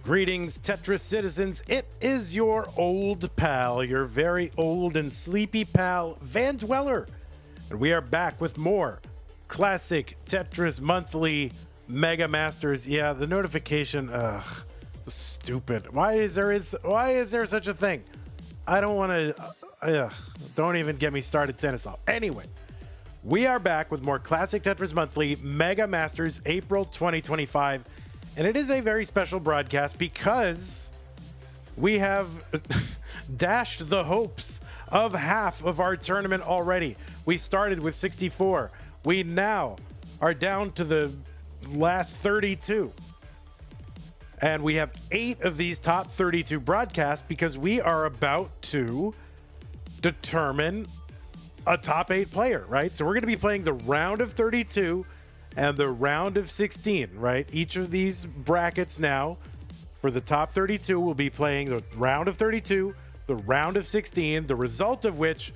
Greetings, Tetris citizens. It is your old pal, your very old and sleepy pal, Van Dweller. And we are back with more Classic Tetris Monthly Mega Masters. Yeah, the notification, so stupid. Why is there such a thing? I don't want to, don't even get me started saying it all. Anyway, we are back with more Classic Tetris Monthly Mega Masters April 2025. And it is a very special broadcast because we have dashed the hopes of half of our tournament already. We started with 64. We now are down to the last 32. And we have 8 of these top 32 broadcasts because we are about to determine a top 8 player, right? So we're going to be playing the round of 32 and the round of 16, right? Each of these brackets now for the top 32 will be playing the round of 32, the round of 16, the result of which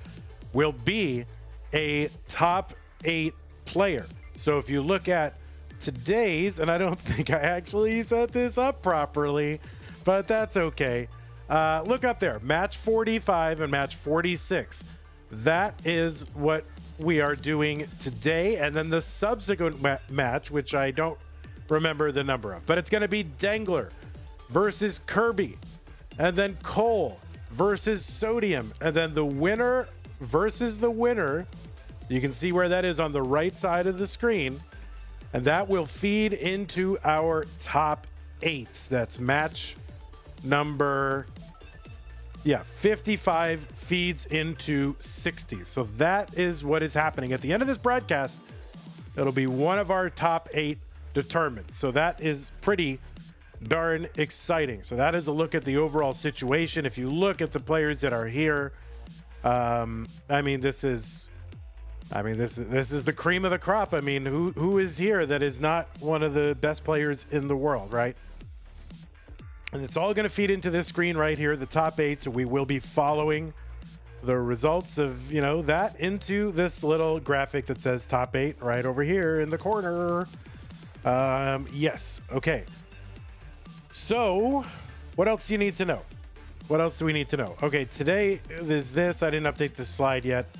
will be a top 8 player. So if you look at today's, and I don't think I actually set this up properly, but that's okay. Look up there, match 45 and match 46. That is what we are doing today, and then the subsequent match, which I don't remember the number of, but it's going to be Dangler versus Kirby, and then Cole versus Sodium, and then the winner versus the winner. You can see where that is on the right side of the screen, and that will feed into our top 8. That's match number 55 feeds into 60. So that is what is happening. At the end of this broadcast, it'll be one of our top 8 determined. So that is pretty darn exciting. So that is a look at the overall situation. If you look at the players that are here, this is the cream of the crop. I mean, who is here that is not one of the best players in the world, right? And it's all going to feed into this screen right here, the top 8. So we will be following the results of, that into this little graphic that says top 8 right over here in the corner. Yes. Okay. So what else do you need to know? What else do we need to know? Okay. Today is this. I didn't update this slide yet.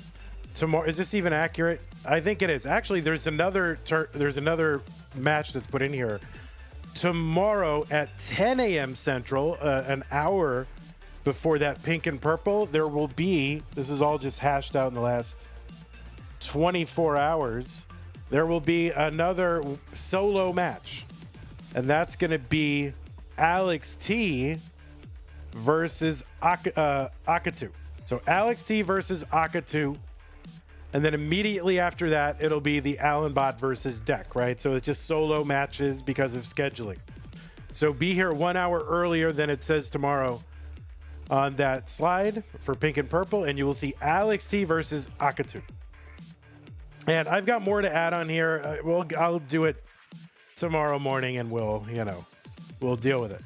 Tomorrow, is this even accurate? I think it is. Actually, there's another match that's put in here. Tomorrow at 10 a.m. Central, an hour before that pink and purple, there will be, this is all just hashed out in the last 24 hours, there will be another solo match. And that's going to be Alex T versus Akatu. So Alex T versus Akatu. And then immediately after that, it'll be the Allenbot versus Deck, right? So it's just solo matches because of scheduling. So be here 1 hour earlier than it says tomorrow on that slide for pink and purple, and you will see Alex T versus Akatu. And I've got more to add on here. I'll do it tomorrow morning, and we'll deal with it.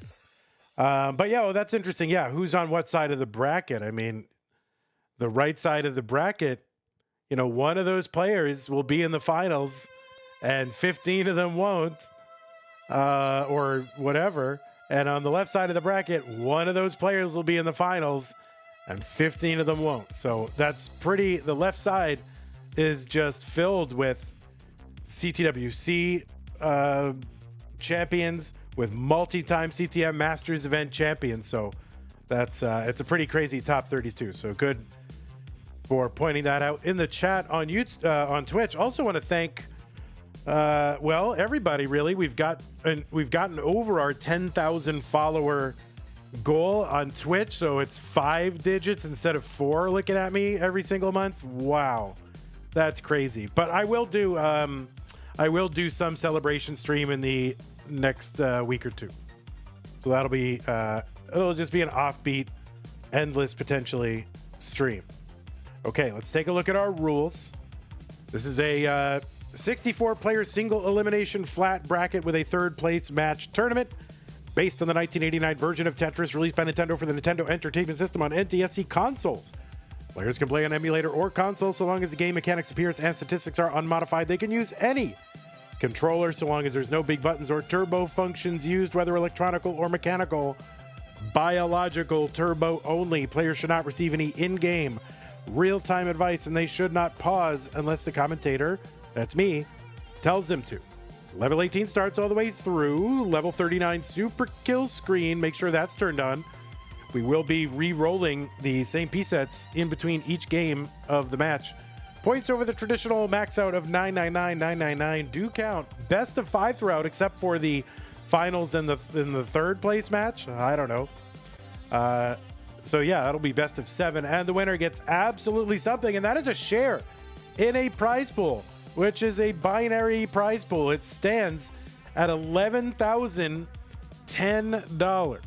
But yeah, well, that's interesting. Yeah, who's on what side of the bracket? I mean, the right side of the bracket, one of those players will be in the finals and 15 of them won't, or whatever. And on the left side of the bracket, one of those players will be in the finals and 15 of them won't. So that's the left side is just filled with CTWC champions, with multi-time CTM Masters event champions. So that's, it's a pretty crazy top 32. So good for pointing that out in the chat on YouTube, on Twitch. Also want to thank, everybody really. We've gotten over our 10,000 follower goal on Twitch, so it's 5 digits instead of 4. Looking at me every single month. Wow, that's crazy. But I will do some celebration stream in the next week or two. So that'll be it'll just be an offbeat, endless potentially stream. Okay, let's take a look at our rules. This is a 64-player single elimination flat bracket with a third place match tournament based on the 1989 version of Tetris released by Nintendo for the Nintendo Entertainment System on NTSC consoles. Players can play on emulator or console so long as the game mechanics, appearance, and statistics are unmodified. They can use any controller, so long as there's no big buttons or turbo functions used, whether electronical or mechanical. Biological turbo only. Players should not receive any in-game real-time advice, and they should not pause unless the commentator, that's me, tells them to. Level 18 starts all the way through. Level 39 super kill screen. Make sure that's turned on. We will be re-rolling the same piece sets in between each game of the match. Points over the traditional max out of 999, 999 do count. Best of 5 throughout, except for the finals in the third place match. I don't know. So yeah, that'll be best of 7, and the winner gets absolutely something, and that is a share in a prize pool, which is a binary prize pool. It stands at $11,010.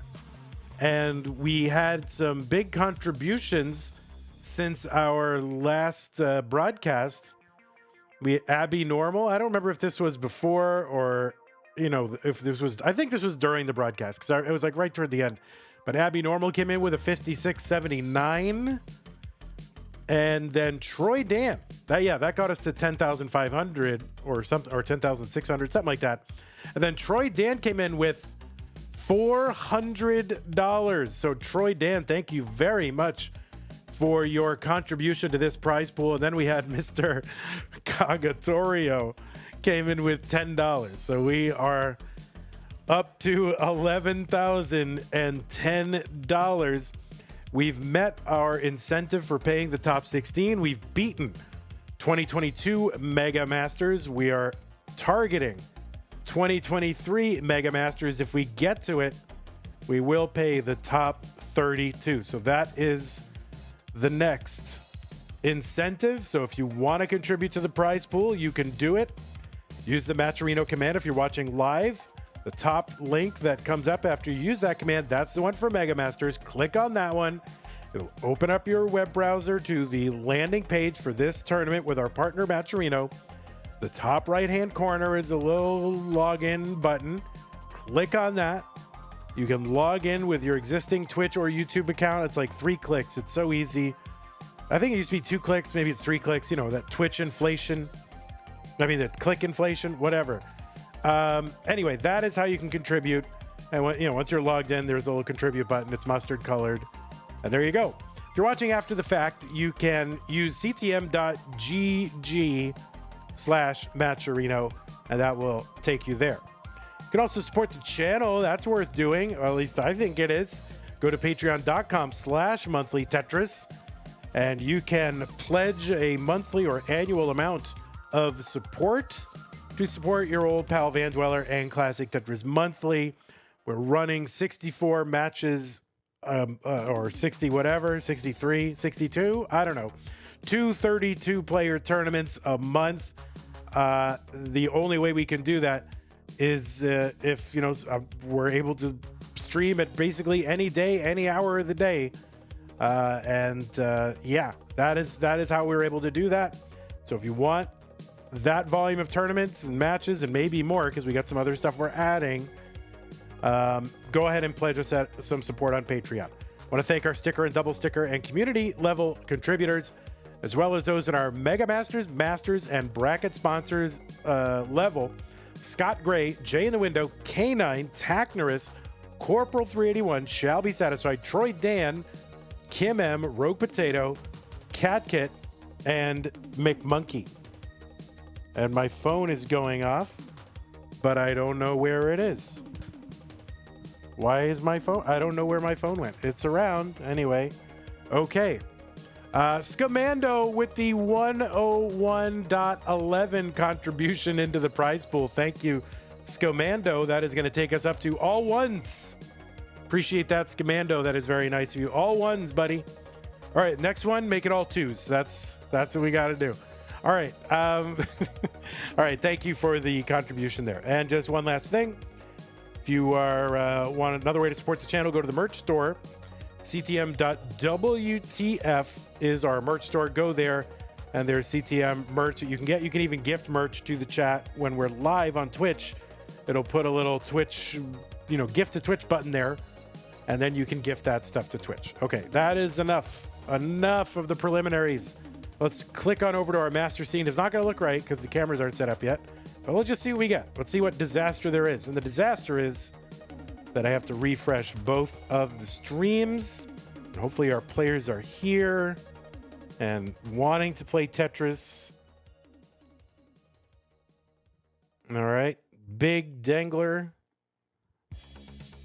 And we had some big contributions since our last broadcast. Abby Normal, I don't remember if this was before or, if this was, I think this was during the broadcast because it was like right toward the end. But Abby Normal came in with a 56.79. And then Troy Dan, that got us to 10,500 or something, or 10,600, something like that. And then Troy Dan came in with $400. So Troy Dan, thank you very much for your contribution to this prize pool. And then we had Mr. Cagatorio came in with $10. So we are up to $11,010. We've met our incentive for paying the top 16. We've beaten 2022 Mega Masters. We are targeting 2023 Mega Masters. If we get to it, we will pay the top 32. So that is the next incentive. So if you want to contribute to the prize pool, you can do it. Use the Matcherino command if you're watching live. The top link that comes up after you use that command, that's the one for Mega Masters. Click on that one. It'll open up your web browser to the landing page for this tournament with our partner Matcherino. The top right-hand corner is a little login button. Click on that. You can log in with your existing Twitch or YouTube account. It's like 3 clicks. It's so easy. I think it used to be 2 clicks. Maybe it's 3 clicks. That Twitch inflation. That click inflation, whatever. Anyway, that is how you can contribute. And once you're logged in, there's a little contribute button. It's mustard colored. And there you go. If you're watching after the fact, you can use ctm.gg/Matcherino, and that will take you there. You can also support the channel. That's worth doing, or at least I think it is. Go to patreon.com/monthly Tetris, and you can pledge a monthly or annual amount of support to support your old pal Van Dweller and Classic Tetris Monthly. We're running 64 matches, or 60 whatever, 63, 62, I don't know. 232 player tournaments a month. The only way we can do that is if we're able to stream it basically any day, any hour of the day. That is how we're able to do that. So if you want that volume of tournaments and matches and maybe more, because we got some other stuff we're adding, go ahead and pledge us some support on Patreon. I want to thank our sticker and double sticker and community level contributors, as well as those in our Mega Masters, Masters, and Bracket sponsors level. Scott Gray, Jay in the Window, K9, Tacknerus, Corporal 381, Shall Be Satisfied, Troy Dan, Kim M, Rogue Potato, Cat Kit, and McMonkey. And my phone is going off, but I don't know where it is. Why is my phone? I don't know where my phone went. It's around. Anyway. Okay. Scamando with the 101.11 contribution into the prize pool. Thank you, Scamando. That is going to take us up to all ones. Appreciate that, Scamando. That is very nice of you. All ones, buddy. All right, next one, make it all twos. That's what we got to do. All right. All right. Thank you for the contribution there. And just one last thing. If you are want another way to support the channel, go to the merch store. CTM.WTF is our merch store. Go there, and there's CTM merch that you can get. You can even gift merch to the chat when we're live on Twitch. It'll put a little Twitch, gift to Twitch button there, and then you can gift that stuff to Twitch. Okay, that is enough. Enough of the preliminaries. Let's click on over to our master scene. It's not going to look right because the cameras aren't set up yet. But we'll just see what we get. Let's see what disaster there is. And the disaster is that I have to refresh both of the streams. And hopefully our players are here and wanting to play Tetris. All right. Big Dangler.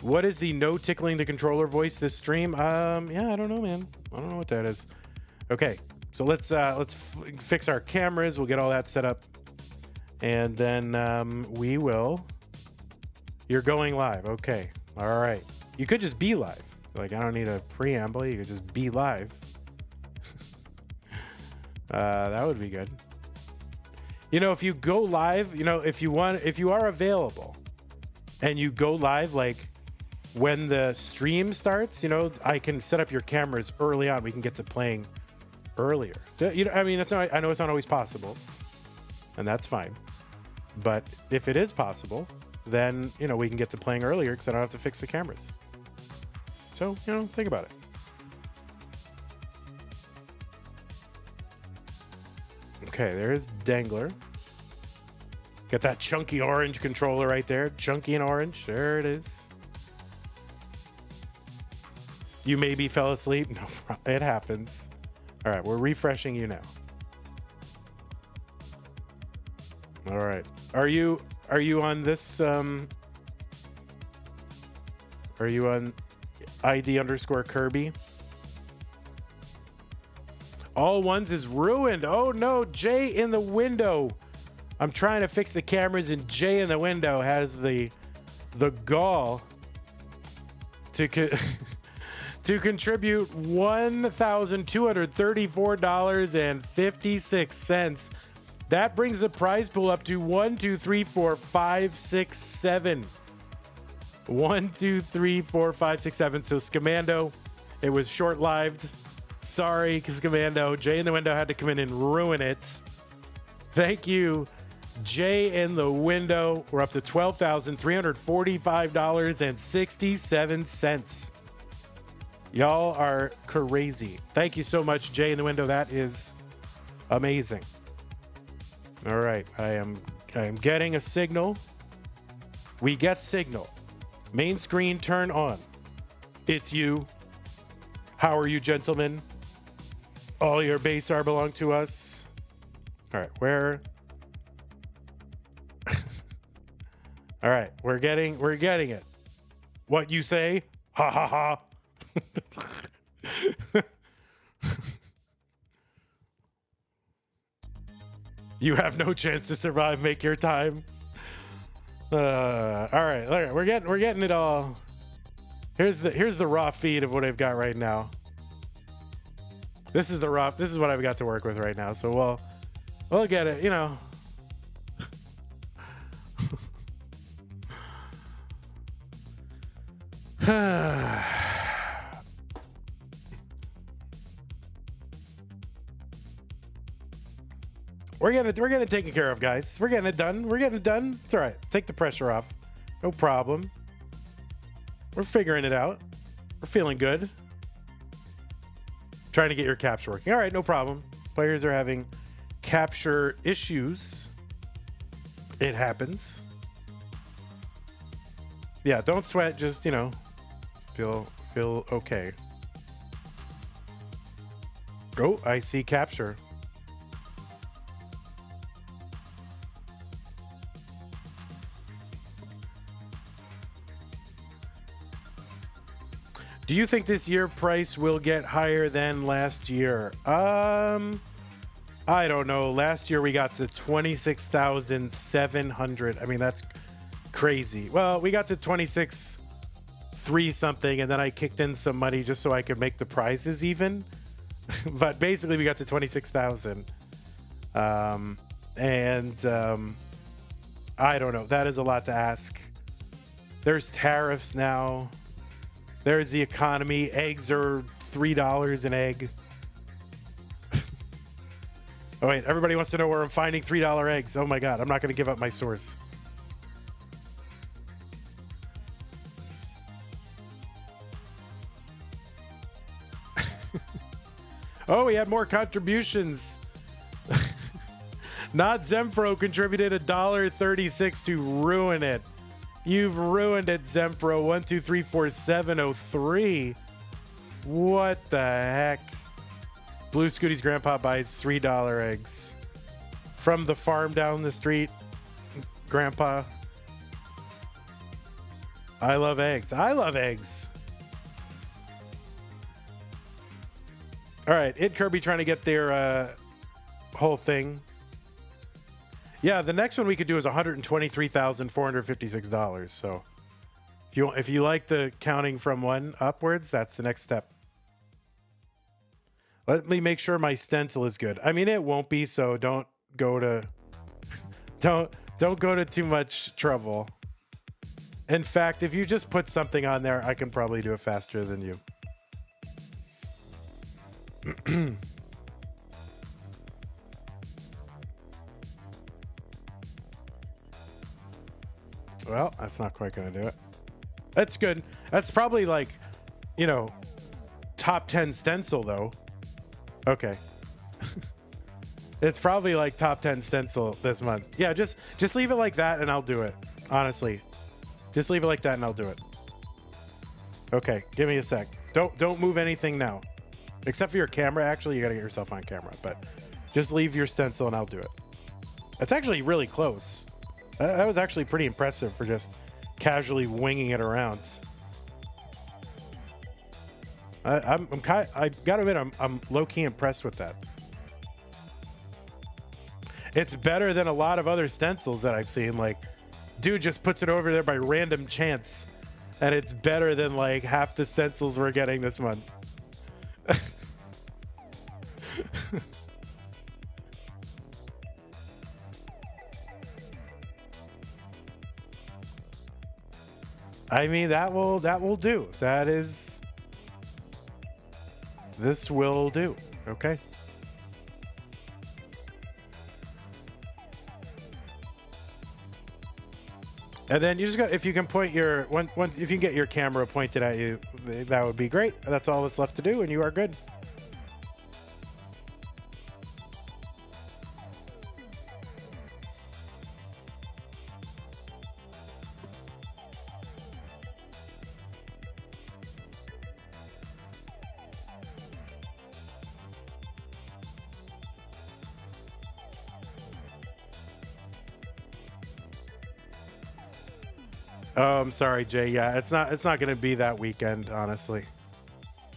What is the no tickling the controller voice this stream? Yeah, I don't know, man. I don't know what that is. Okay. So let's fix our cameras. We'll get all that set up. And then we will. You're going live. Okay. All right. You could just be live. Like, I don't need a preamble. You could just be live. That would be good. You know, if you go live, you know, if you are available and you go live, like when the stream starts, you know, I can set up your cameras early on. We can get to playing earlier. You know, I mean, I know it's not always possible, and that's fine. But if it is possible, then, you know, we can get to playing earlier because I don't have to fix the cameras. So, you know, think about it. Okay, there's Dangler. Got that chunky orange controller right there. Chunky and orange. There it is. You maybe fell asleep. No problem. It happens. All right, we're refreshing you now. All right. Are you on this are you on ID_Kirby? All ones is ruined. Oh no, Jay in the window. I'm trying to fix the cameras and Jay in the window has the gall to to contribute $1,234.56. That brings the prize pool up to 1, 2, 3, 4, 5, 6, 7. 1, 2, 3, 4, 5, 6, 7. So Scamando, it was short-lived. Sorry, Scamando. Jay in the window had to come in and ruin it. Thank you, Jay in the window. We're up to $12,345.67. Y'all are crazy. Thank you so much, Jay in the window. That is amazing. All right, I am getting a signal. We get signal. Main screen turn on. It's you. How are you, gentlemen? All your base are belong to us. All right, where? All right, we're getting it. What you say? Ha ha ha. You have no chance to survive. Make your time. All right, we're getting it all. Here's the raw feed of what I've got right now. This is what I've got to work with right now. So we'll get it, you know. We're getting it taken care of, guys. We're getting it done. It's all right. Take the pressure off. No problem. We're figuring it out. We're feeling good. Trying to get your capture working. All right, no problem. Players are having capture issues. It happens. Yeah, don't sweat. Just, you know, feel okay. Oh, I see capture. Do you think this year price will get higher than last year? I don't know. Last year we got to 26,700. I mean, that's crazy. Well, we got to 26,3 something, and then I kicked in some money just so I could make the prizes even. But basically, we got to 26,000. I don't know. That is a lot to ask. There's tariffs now. There's the economy. Eggs are $3 an egg. Oh, wait. Everybody wants to know where I'm finding $3 eggs. Oh, my God. I'm not going to give up my source. Oh, we had more contributions. Not Zemfro contributed $1.36 to ruin it. You've ruined it, Zemfro. 1234703. What the heck? Blue Scooty's grandpa buys $3 eggs from the farm down the street. Grandpa. I love eggs. I love eggs. All right, Kirby trying to get their whole thing. Yeah, the next one we could do is $123,456. So if you like the counting from one upwards, that's the next step. Let me make sure my stencil is good. I mean, it won't be, so don't go to don't go to too much trouble. In fact, if you just put something on there, I can probably do it faster than you. Well, that's not quite going to do it. That's good. That's probably like, you know, top 10 stencil though. Okay. It's probably like top 10 stencil this month. Yeah, just leave it like that and I'll do it. Honestly. Just leave it like that and I'll do it. Okay, give me a sec. Don't move anything now. Except for your camera. Actually, you got to get yourself on camera, but just leave your stencil and I'll do it. That's actually really close. That was actually pretty impressive for just casually winging it around. I gotta admit, I'm low-key impressed with that. It's better than a lot of other stencils that I've seen. Like, dude just puts it over there by random chance, and it's better than like half the stencils we're getting this month. I mean, that will do. This will do. Okay. And then you just got, if you can point your if you can get your camera pointed at you, that would be great. That's all that's left to do, and you are good. Oh, I'm sorry, Jay. Yeah, it's not going to be that weekend, honestly.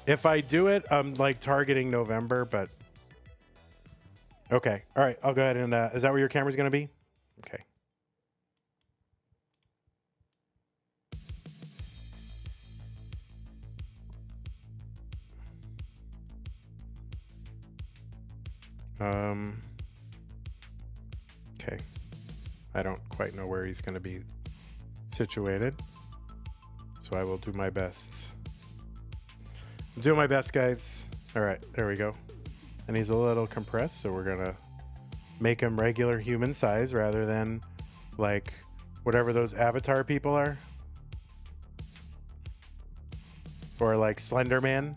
If I do it, I'm like targeting November, but okay. All right, I'll go ahead and is that where your camera's going to be? Okay. Okay. I don't quite know where he's going to be situated, so I will do my best. I'm doing my best, guys. All right, there we go. And he's a little compressed, so we're gonna make him regular human size rather than like whatever those Avatar people are, or like Slender Man.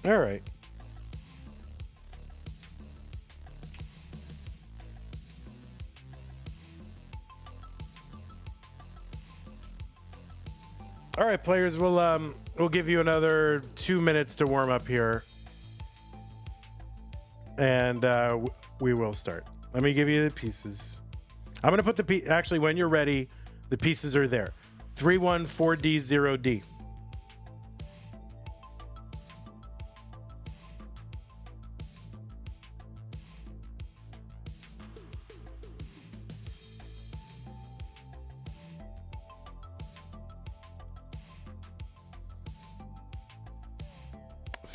All right. All right, players, we'll give you another 2 minutes to warm up here, and we will start. Let me give you the pieces. I'm gonna put the actually, when you're ready, the pieces are there. 314D0D.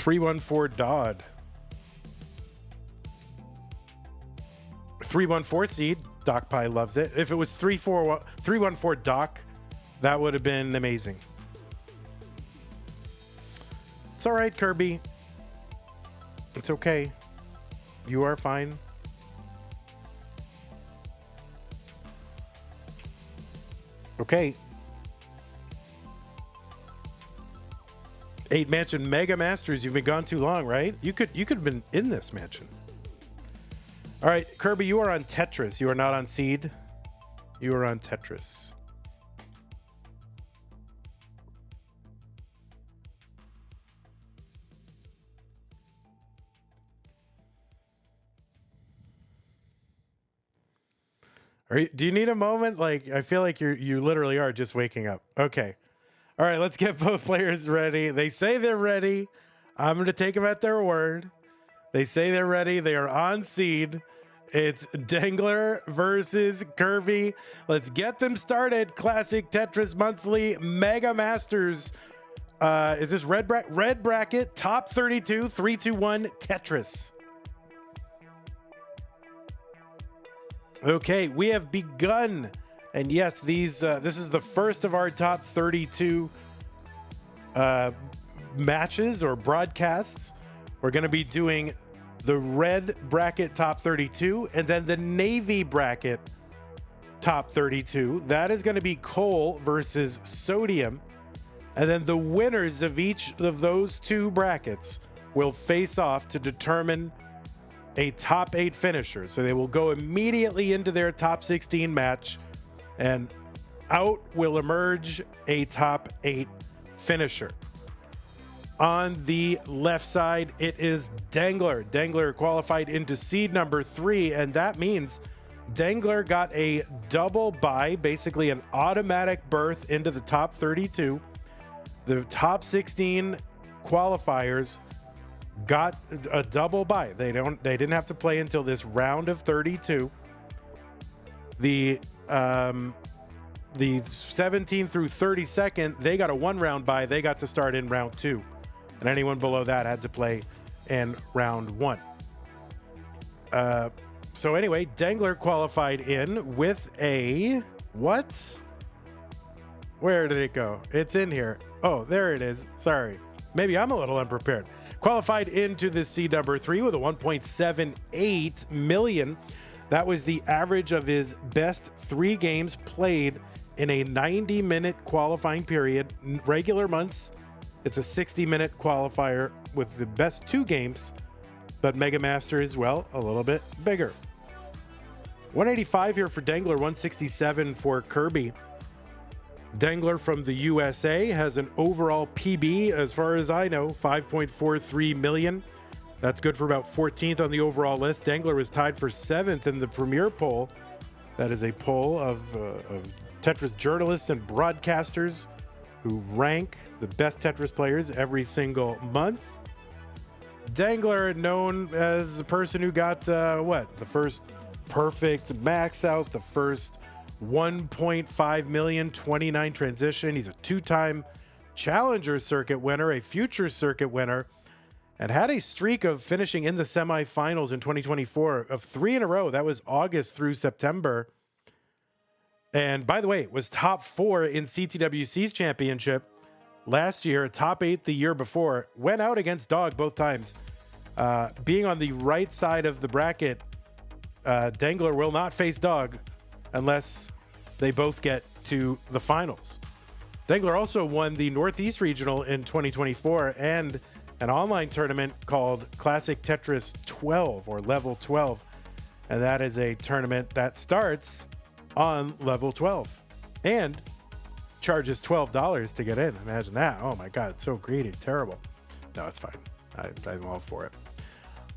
$314 314 seed. Doc Pie loves it. If it was 314 Doc, that would have been amazing. It's all right, Kirby. It's okay. You are fine. Okay. 8 mansion Mega Masters. You've been gone too long, right? You could have been in this mansion. All right, Kirby, you are on Tetris. You are not on Seed. You are on Tetris. Do you need a moment? Like, I feel like you literally are just waking up. Okay. All right, let's get both players ready. They say they're ready. I'm going to take them at their word. They say they're ready. They are on Seed. It's Dangler versus Kirby. Let's get them started. Classic Tetris Monthly Mega Masters. Is this red bracket? Top 32, 3, 2, 1, Tetris. Okay, we have begun. And yes, this is the first of our top 32 matches or broadcasts. We're going to be doing the red bracket top 32 and then the navy bracket top 32. That is going to be coal versus sodium. And then the winners of each of those two brackets will face off to determine a top 8 finisher. So they will go immediately into their top 16 match, and out will emerge a top 8 finisher. On the left side, it is Dangler. Dangler qualified into seed number 3, and that means Dangler got a double bye, basically an automatic berth into the top 32. The top 16 qualifiers got a double bye. They didn't have to play until this round of 32. The 17 through 32nd, they got a 1-round bye. They got to start in round 2. And anyone below that had to play in round 1. So anyway, Dangler qualified in with a what? Where did it go? It's in here. Oh, there it is. Sorry. Maybe I'm a little unprepared. Qualified into the seed number 3 with a 1.78 million. That was the average of his best 3 games played in a 90-minute qualifying period. Regular months, it's a 60-minute qualifier with the best 2 games, but Mega Master is, well, a little bit bigger. 185 here for Dangler, 167 for Kirby. Dangler from the USA has an overall PB, as far as I know, 5.43 million. That's good for about 14th on the overall list. Dangler was tied for 7th in the premier poll. That is a poll of Tetris journalists and broadcasters who rank the best Tetris players every single month. Dangler, known as the person who got, the first perfect max out, the first 1.5 million 29 transition. He's a 2-time challenger circuit winner, a future circuit winner, and had a streak of finishing in the semifinals in 2024 of 3 in a row. That was August through September. And by the way, was top 4 in CTWC's championship last year, top 8 the year before. Went out against Dog both times. Being on the right side of the bracket, Dangler will not face Dog unless they both get to the finals. Dangler also won the Northeast Regional in 2024 and an online tournament called Classic Tetris 12 or Level 12. And that is a tournament that starts on Level 12 and charges $12 to get in. Imagine that. Oh my God, it's so greedy. Terrible. No, it's fine. I'm all for it.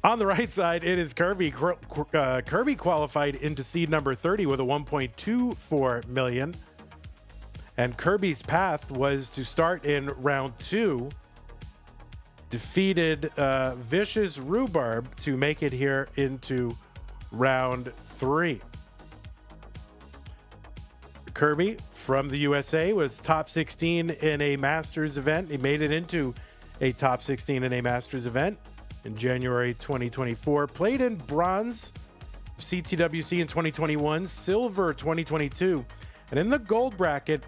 On the right side, it is Kirby. Kirby qualified into seed number 30 with a 1.24 million. And Kirby's path was to start in round 2, defeated Vicious Rhubarb to make it here into round 3. Kirby from the USA was top 16 in a Masters event. He made it into a top 16 in a Masters event in January 2024. Played in bronze CTWC in 2021, silver 2022, and in the gold bracket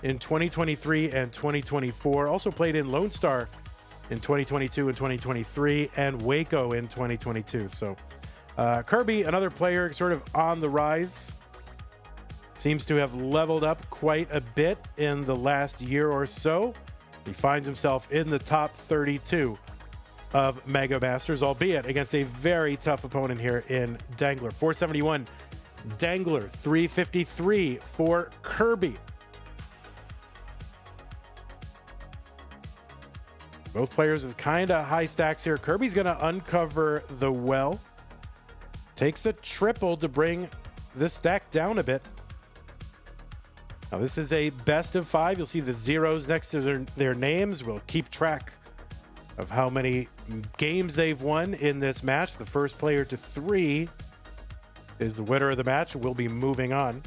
in 2023 and 2024. Also played in Lone Star in 2022 and 2023, and Waco in 2022. So Kirby, another player sort of on the rise. seems to have leveled up quite a bit in the last year or so. He finds himself in the top 32 of Mega Masters, albeit against a very tough opponent here in Dangler. 471, Dangler, 353 for Kirby. Both players with kind of high stacks here. Kirby's going to uncover the well. Takes a triple to bring this stack down a bit. Now, this is a best of 5. You'll see the zeros next to their names. We'll keep track of how many games they've won in this match. The first player to 3 is the winner of the match. We'll be moving on.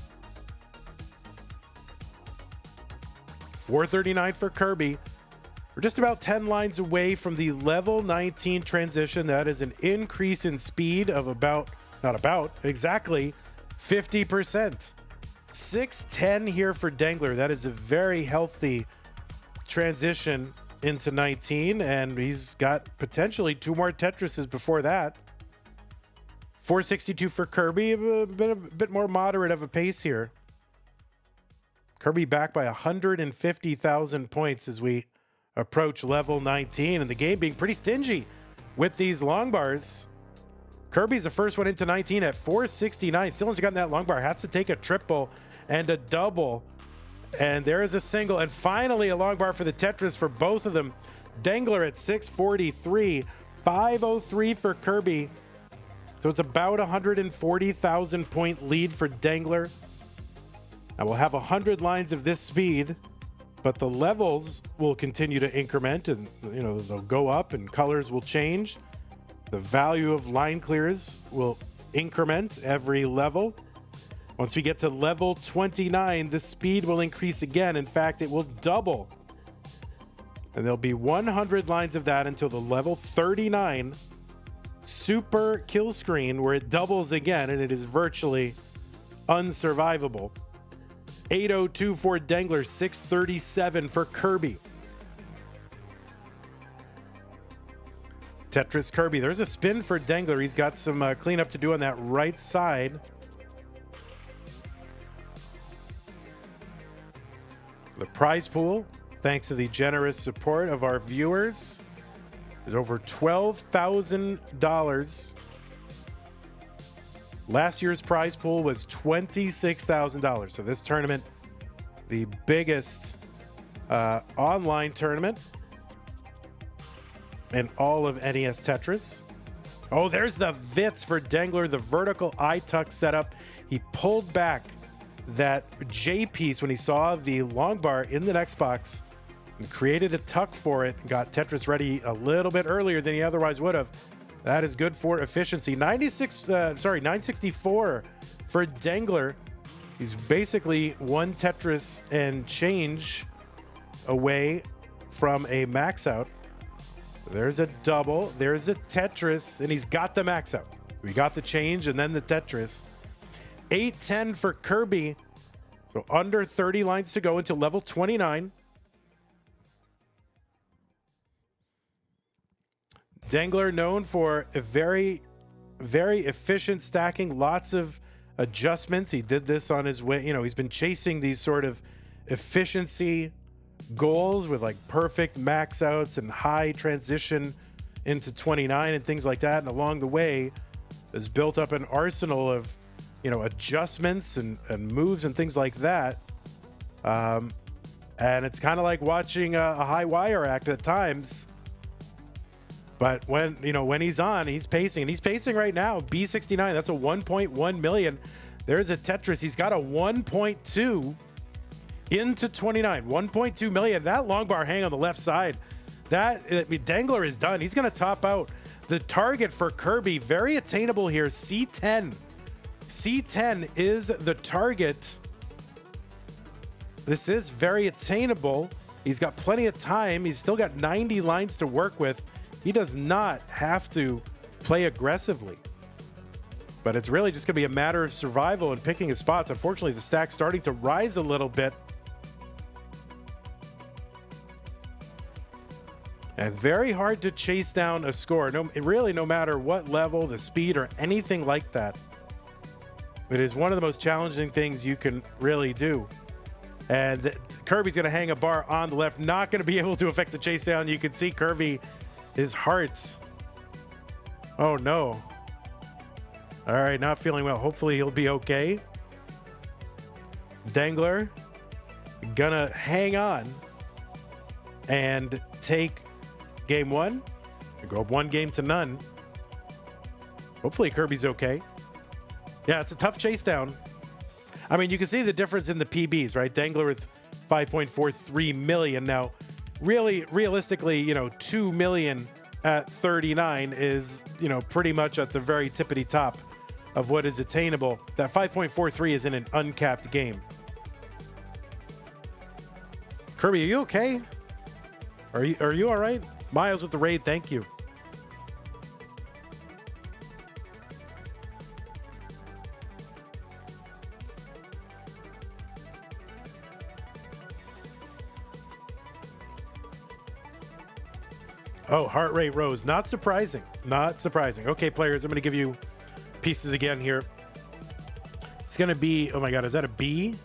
439 for Kirby. We're just about 10 lines away from the level 19 transition. That is an increase in speed of exactly 50%. 610 here for Dangler. That is a very healthy transition into 19, and he's got potentially 2 more Tetrises before that. 462 for Kirby, a bit more moderate of a pace here. Kirby back by 150,000 points as we approach level 19, and the game being pretty stingy with these long bars. Kirby's the first one into 19 at 469. Still hasn't gotten that long bar. Has to take a triple and a double. And there is a single. And finally, a long bar for the Tetris for both of them. Dangler at 643. 503 for Kirby. So it's about 140,000 point lead for Dangler. Now we'll have 100 lines of this speed, but the levels will continue to increment, and they'll go up and colors will change. The value of line clears will increment every level. Once we get to level 29, the speed will increase again. In fact, it will double. And there'll be 100 lines of that until the level 39 super kill screen, where it doubles again and it is virtually unsurvivable. 802 for Dangler, 637 for Kirby. Tetris Kirby. There's a spin for Dangler. He's got some cleanup to do on that right side. The prize pool, thanks to the generous support of our viewers, is over $12,000. Last year's prize pool was $26,000. So this tournament, the biggest online tournament in all of NES Tetris. Oh, there's the Vits for Dangler, the vertical eye tuck setup. He pulled back that J piece when he saw the long bar in the next box and created a tuck for it and got Tetris ready a little bit earlier than he otherwise would have. That is good for efficiency. 964 for Dangler. He's basically one Tetris and change away from a max out. There's a double, there's a Tetris, and he's got the max out. We got the change and then the Tetris. 810 for Kirby. So under 30 lines to go until level 29. Dangler known for a very, very efficient stacking, lots of adjustments. He did this on his way. He's been chasing these sort of efficiency goals with like perfect max outs and high transition into 29 and things like that. And along the way has built up an arsenal of, adjustments and moves and things like that. And it's kind of like watching a high wire act at times. But when he's on, he's pacing, and he's pacing right now. B69, that's a 1.1 million. There's a Tetris. He's got a 1.2 into 29, 1.2 million. That long bar hang on the left side. Dangler is done. He's going to top out. The target for Kirby, very attainable here. C10. C10 is the target. This is very attainable. He's got plenty of time. He's still got 90 lines to work with. He does not have to play aggressively. But it's really just going to be a matter of survival and picking his spots. Unfortunately, the stack's starting to rise a little bit. And very hard to chase down a score. No matter what level, the speed, or anything like that. It is one of the most challenging things you can really do. And Kirby's going to hang a bar on the left, not going to be able to affect the chase down. You can see Kirby, his heart. Oh, no. All right, not feeling well. Hopefully he'll be okay. Dangler gonna hang on and take game one. Go up 1-0. Hopefully Kirby's okay. Yeah, it's a tough chase down. I mean, you can see the difference in the PBs, right? Dangler with 5.43 million. Now, realistically, 2 million at 39 is, pretty much at the very tippity top of what is attainable. That 5.43 is in an uncapped game. Kirby, are you okay? Are you all right? Miles with the raid, thank you. Oh, heart rate rose. Not surprising. Not surprising. Okay, players, I'm going to give you pieces again here. It's going to be, oh my God, is that a B?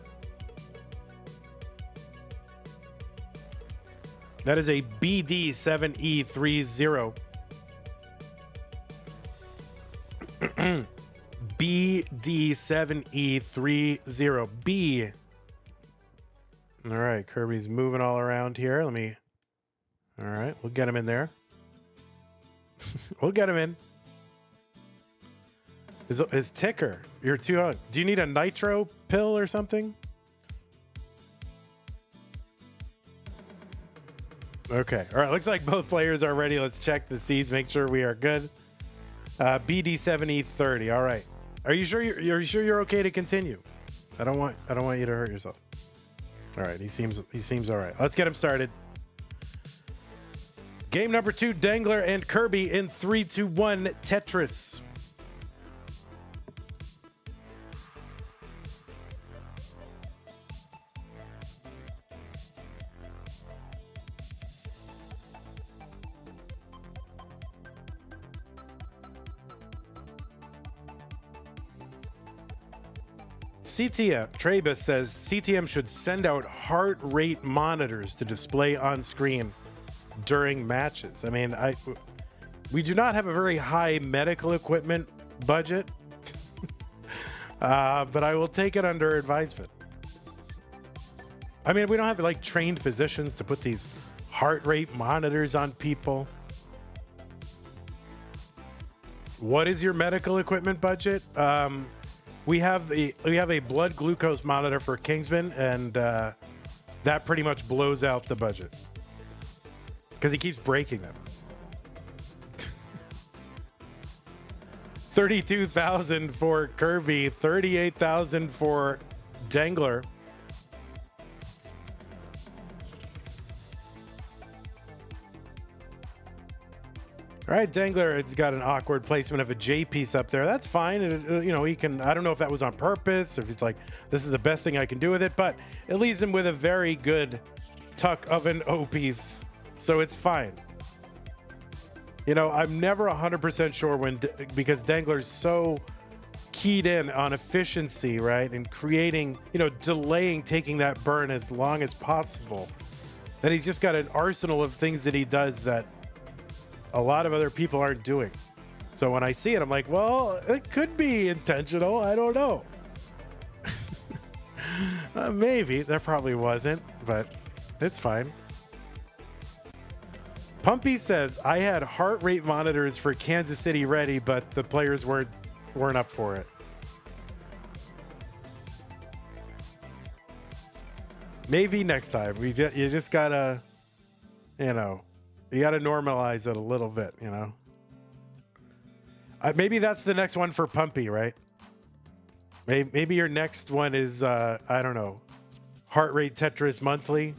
That is a BD7E30. BD7E30. B. All right, Kirby's moving all around here. All right, we'll get him in there. We'll get him in. His ticker. You're too hot. Do you need a nitro pill or something? Okay. All right. Looks like both players are ready. Let's check the seeds. Make sure we are good. BD7E30. All right. Are you sure you're okay to continue? I don't want you to hurt yourself. All right. He seems all right. Let's get him started. Game number 2, Dangler and Kirby in 3, 2, 1 Tetris. CTM, Trabus says CTM should send out heart rate monitors to display on screen during matches. I mean, we do not have a very high medical equipment budget, but I will take it under advisement. I mean, we don't have like trained physicians to put these heart rate monitors on people. What is your medical equipment budget? We have a blood glucose monitor for Kingsman, and that pretty much blows out the budget because he keeps breaking them. 32,000 for Kirby, 38,000 for Dangler. All right, Dangler, it's got an awkward placement of a J piece up there. That's fine. He can, I don't know if that was on purpose, if he's like, this is the best thing I can do with it, but it leaves him with a very good tuck of an O piece. So it's fine. I'm never 100% sure because Dangler's so keyed in on efficiency, right? And creating, delaying taking that burn as long as possible. That he's just got an arsenal of things that he does that a lot of other people aren't doing. So when I see it, I'm like, well, it could be intentional. I don't know. Maybe. There probably wasn't, but it's fine. Pumpy says, I had heart rate monitors for Kansas City ready, but the players weren't up for it. Maybe next time. You just gotta, you gotta normalize it a little bit, Maybe that's the next one for Pumpy, right? Maybe your next one is, I don't know, Heart Rate Tetris Monthly.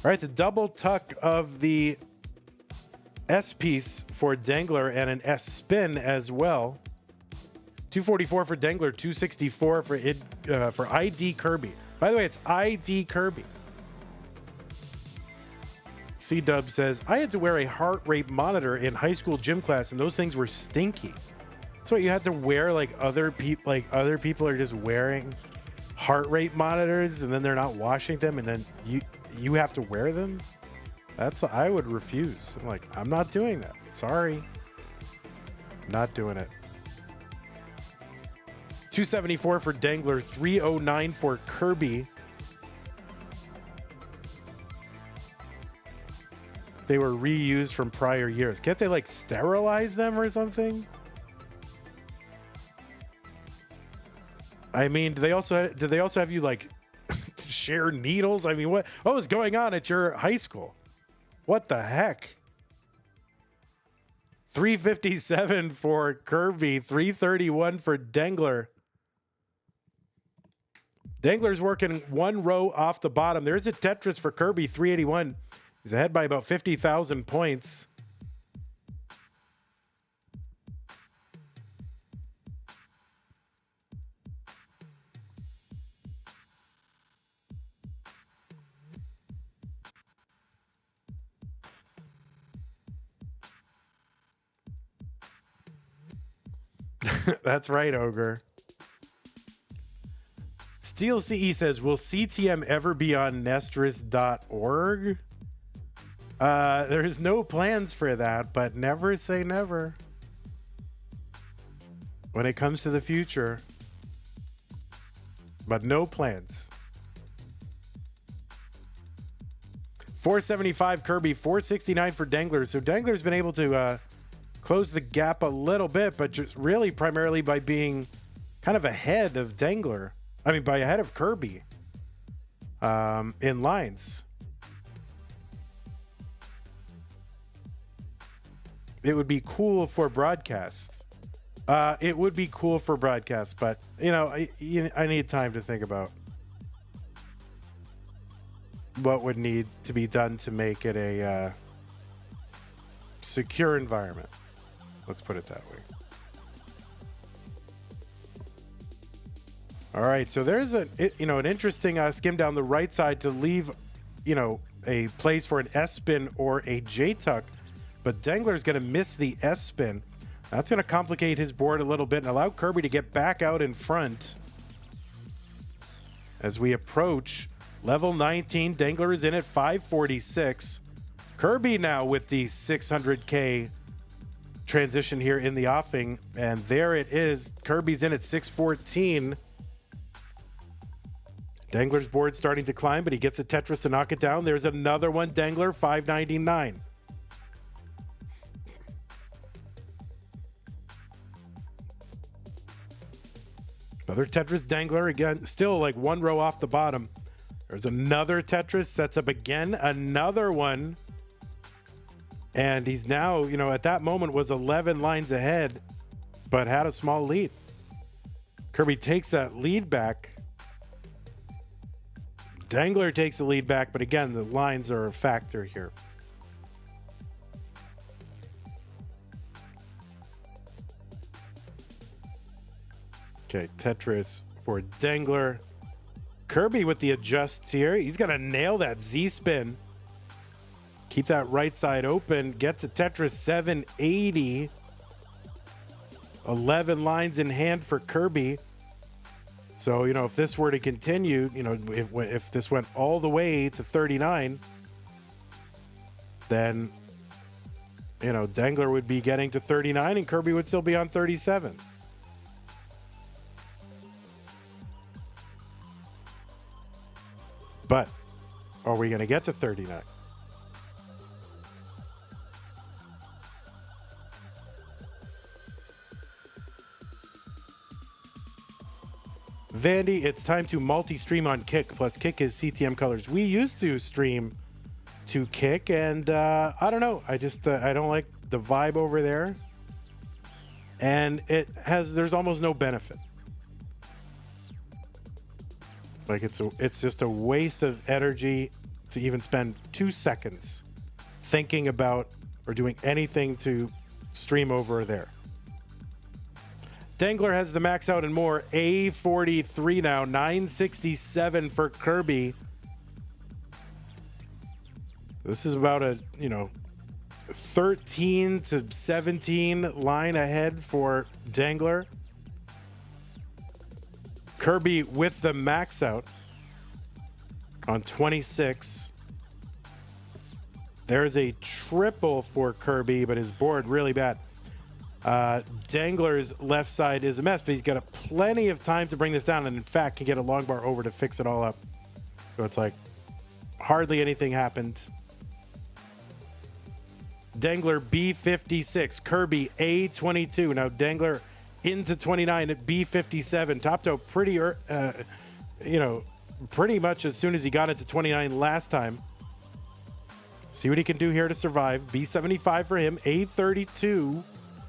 All right, the double tuck of the S piece for Dangler and an S spin as well. 244 for Dangler, 264 for ID Kirby. By the way, it's ID Kirby. C-Dub says, I had to wear a heart rate monitor in high school gym class, and those things were stinky. So you had to wear like other people are just wearing heart rate monitors and then they're not washing them and then you have to wear them? I would refuse. I'm like, I'm not doing that. Sorry. Not doing it. 274 for Dangler, 309 for Kirby. They were reused from prior years. Can't they like sterilize them or something? I mean, do they also have you like share needles? I mean, what was going on at your high school? What the heck? 357 for Kirby, 331 for Dangler. Dangler's working one row off the bottom. There's a Tetris for Kirby, 381. He's ahead by about 50,000 points. That's right, Ogre. Steel CE says, will CTM ever be on Nestris.org? There's no plans for that, but never say never. When it comes to the future. But no plans. 475 Kirby, 469 for Dangler. So Dangler's been able to close the gap a little bit, but just really primarily by being kind of ahead of Dangler. I mean, by ahead of Kirby in lines. It would be cool for broadcast. It would be cool for broadcast, but you know, I need time to think about what would need to be done to make it a secure environment. Let's put it that way. All right, so there's an interesting skim down the right side to leave, a place for an S spin or a J tuck, but Dangler's going to miss the S spin. That's going to complicate his board a little bit and allow Kirby to get back out in front. As we approach level 19, Dangler is in at 546. Kirby now with the 600K transition here in the offing, and there it is. Kirby's in at 614. Dangler's board starting to climb, but he gets a Tetris to knock it down. There's another one. Dangler, 599. Another Tetris. Dangler again, still like one row off the bottom. There's another Tetris, sets up again, another one. And he's now, at that moment was 11 lines ahead, but had a small lead. Kirby takes that lead back. Dangler takes the lead back, but again, the lines are a factor here. Okay, Tetris for Dangler. Kirby with the adjusts here. He's going to nail that Z-spin. Keep that right side open. Gets a Tetris 780. 11 lines in hand for Kirby. So, if this were to continue, if this went all the way to 39, then, Dangler would be getting to 39 and Kirby would still be on 37. But are we going to get to 39? Vandy, it's time to multi-stream on Kick. Plus, Kick is CTM colors. We used to stream to Kick, and I don't know. I just I don't like the vibe over there, and there's almost no benefit. Like it's just a waste of energy to even spend 2 seconds thinking about or doing anything to stream over there. Dangler has the max out and more. A43 now, 967 for Kirby. This is about a, 13 to 17 line ahead for Dangler. Kirby with the max out on 26. There's a triple for Kirby, but his board really bad. Dangler's left side is a mess, but he's got plenty of time to bring this down, and in fact can get a long bar over to fix it all up. So it's like hardly anything happened. Dangler B56, Kirby A22. Now Dangler into 29 at B57. Topped out pretty, pretty much as soon as he got into 29 last time. See what he can do here to survive. B75 for him, A32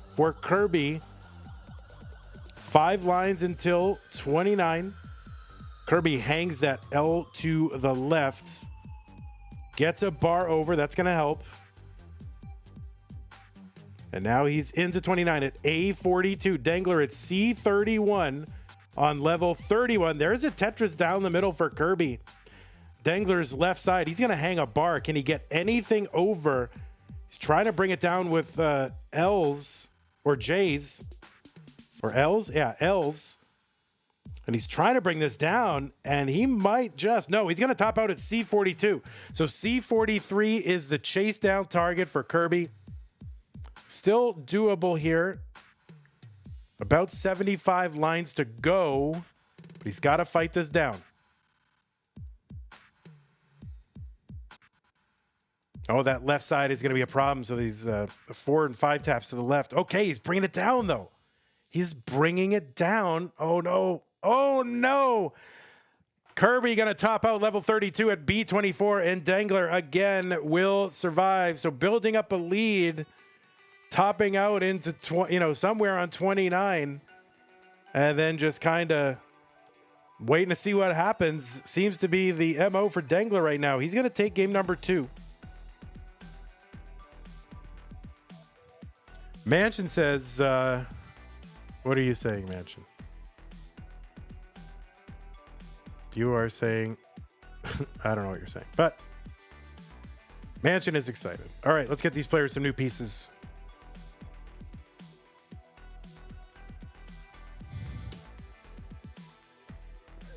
for Kirby. 5 lines until 29. Kirby hangs that L to the left. Gets a bar over. That's going to help. And now he's into 29 at A42. Dangler at C31 on level 31. There's a Tetris down the middle for Kirby. Dangler's left side. He's going to hang a bar. Can he get anything over? He's trying to bring it down with L's or J's. Or L's? Yeah, L's. And he's trying to bring this down, and he might just... No, he's going to top out at C42. So C43 is the chase down target for Kirby. Still doable here. About 75 lines to go, but he's got to fight this down. Oh, that left side is going to be a problem. So these 4 and 5 taps to the left. Okay, he's bringing it down, though. He's bringing it down. Oh, no. Oh, no. Kirby going to top out level 32 at B24, and Dangler again will survive. So building up a lead, topping out into somewhere on 29, and then just kind of waiting to see what happens. Seems to be the MO for Dangler right now. He's going to take game number 2. Mansion says, what are you saying, Mansion? You are saying, I don't know what you're saying, but Mansion is excited. All right, let's get these players some new pieces.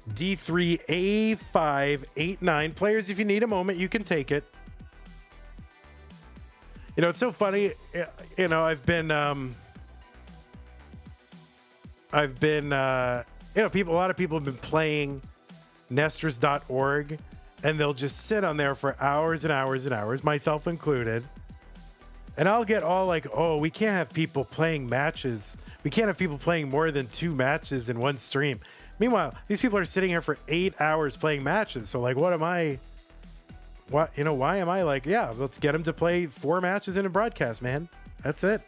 D3, A5, 8, 9. Players, if you need a moment, you can take it. You know, it's so funny. You know, a lot of people have been playing Nestris.org, and they'll just sit on there for hours and hours and hours, myself included. And I'll get all like, oh, we can't have people playing matches. We can't have people playing more than 2 matches in one stream. Meanwhile, these people are sitting here for 8 hours playing matches. So like, why am I like, yeah, let's get them to play 4 matches in a broadcast, man. That's it.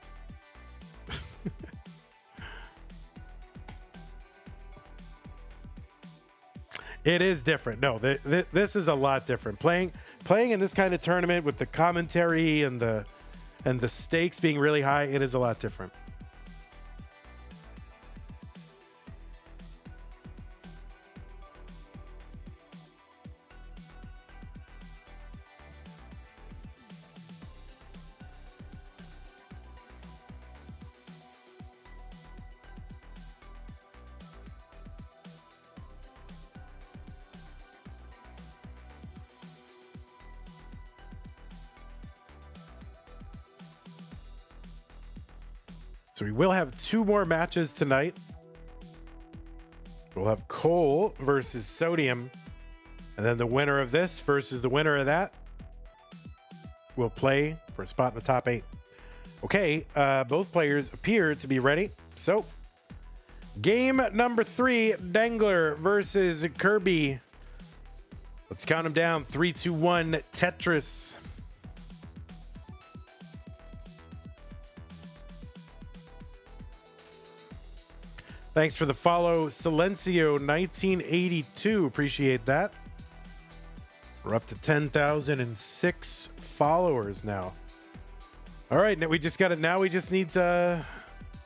It is different. No, this is a lot different. Playing in this kind of tournament with the commentary and the stakes being really high, it is a lot different. So we will have 2 more matches tonight. We'll have Coal versus Sodium. And then the winner of this versus the winner of that will play for a spot in the top 8. Okay, both players appear to be ready. So, game number 3, Dangler versus Kirby. Let's count them down. 3, 2, 1, Tetris. Thanks for the follow, Silencio 1982. Appreciate that. We're up to 10,006 followers now. All right, now we just got it. Now we just need to.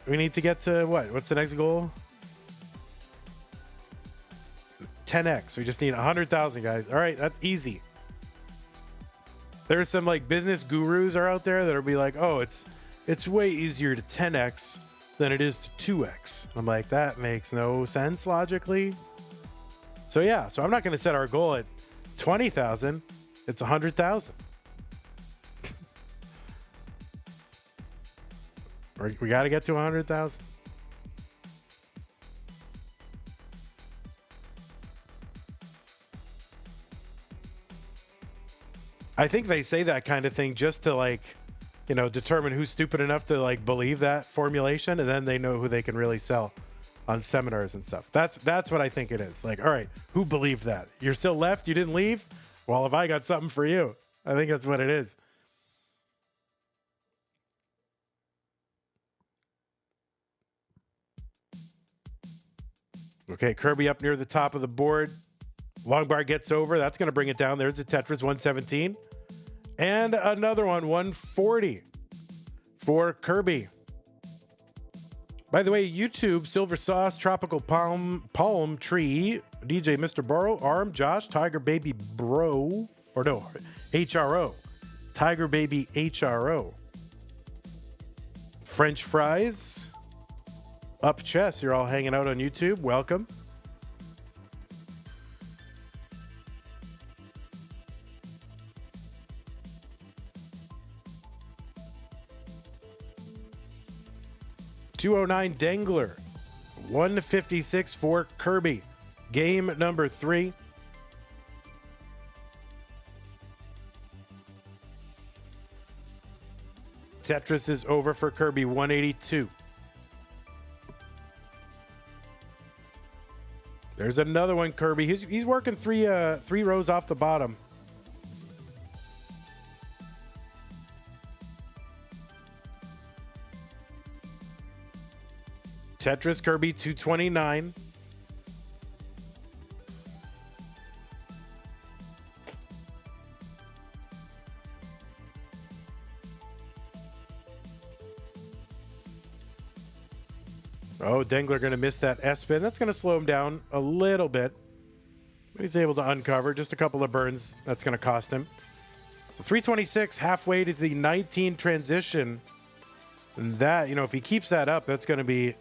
We need to get to what? What's the next goal? 10x. We just need 100,000 guys. All right, that's easy. There's some like business gurus are out there that'll be like, oh, it's way easier to 10x than it is to 2x. I'm like, that makes no sense logically. So yeah, so I'm not going to set our goal at 20,000. It's 100,000. We got to get to 100,000. I think they say that kind of thing just to like, you know, determine who's stupid enough to like believe that formulation, and then they know who they can really sell on seminars and stuff. That's what I think it is. Like, all right, who believed that? You're still left? You didn't leave? Well, have I got something for you? I think that's what it is. Okay, Kirby up near the top of the board. Long bar gets over. That's going to bring it down. There's a Tetris 117. And another one, 140 for Kirby. By the way, YouTube, Silver Sauce, Tropical Palm Tree, DJ Mr. Burrow, Arm, Josh, Tiger Baby Bro, or no, HRO. Tiger Baby HRO. French Fries. Up Chess, you're all hanging out on YouTube. Welcome. $209 Dangler. 156 for Kirby. Game number 3. Tetris is over for Kirby. 182. There's another one, Kirby. He's working three rows off the bottom. Tetris Kirby 229. Oh, Dangler going to miss that S-spin. That's going to slow him down a little bit. But he's able to uncover just a couple of burns. That's going to cost him. So 326, halfway to the 19 transition. And that, you know, if he keeps that up, that's going to be,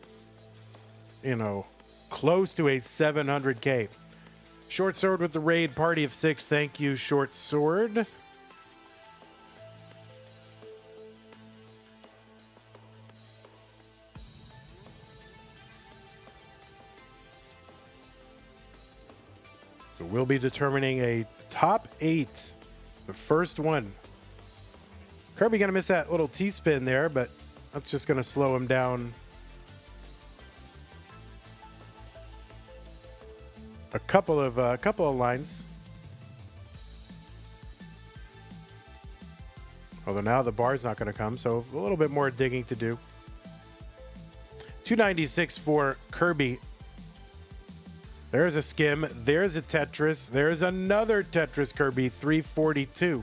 you know, close to a 700K. Short Sword with the raid, party of 6. Thank you, Short Sword. So we'll be determining a top 8. The first one. Kirby going to miss that little T-spin there, but that's just going to slow him down a couple of lines. Although now the bar's not going to come, so a little bit more digging to do. 296 for Kirby. There's a skim. There's a Tetris. There's another Tetris Kirby. 342.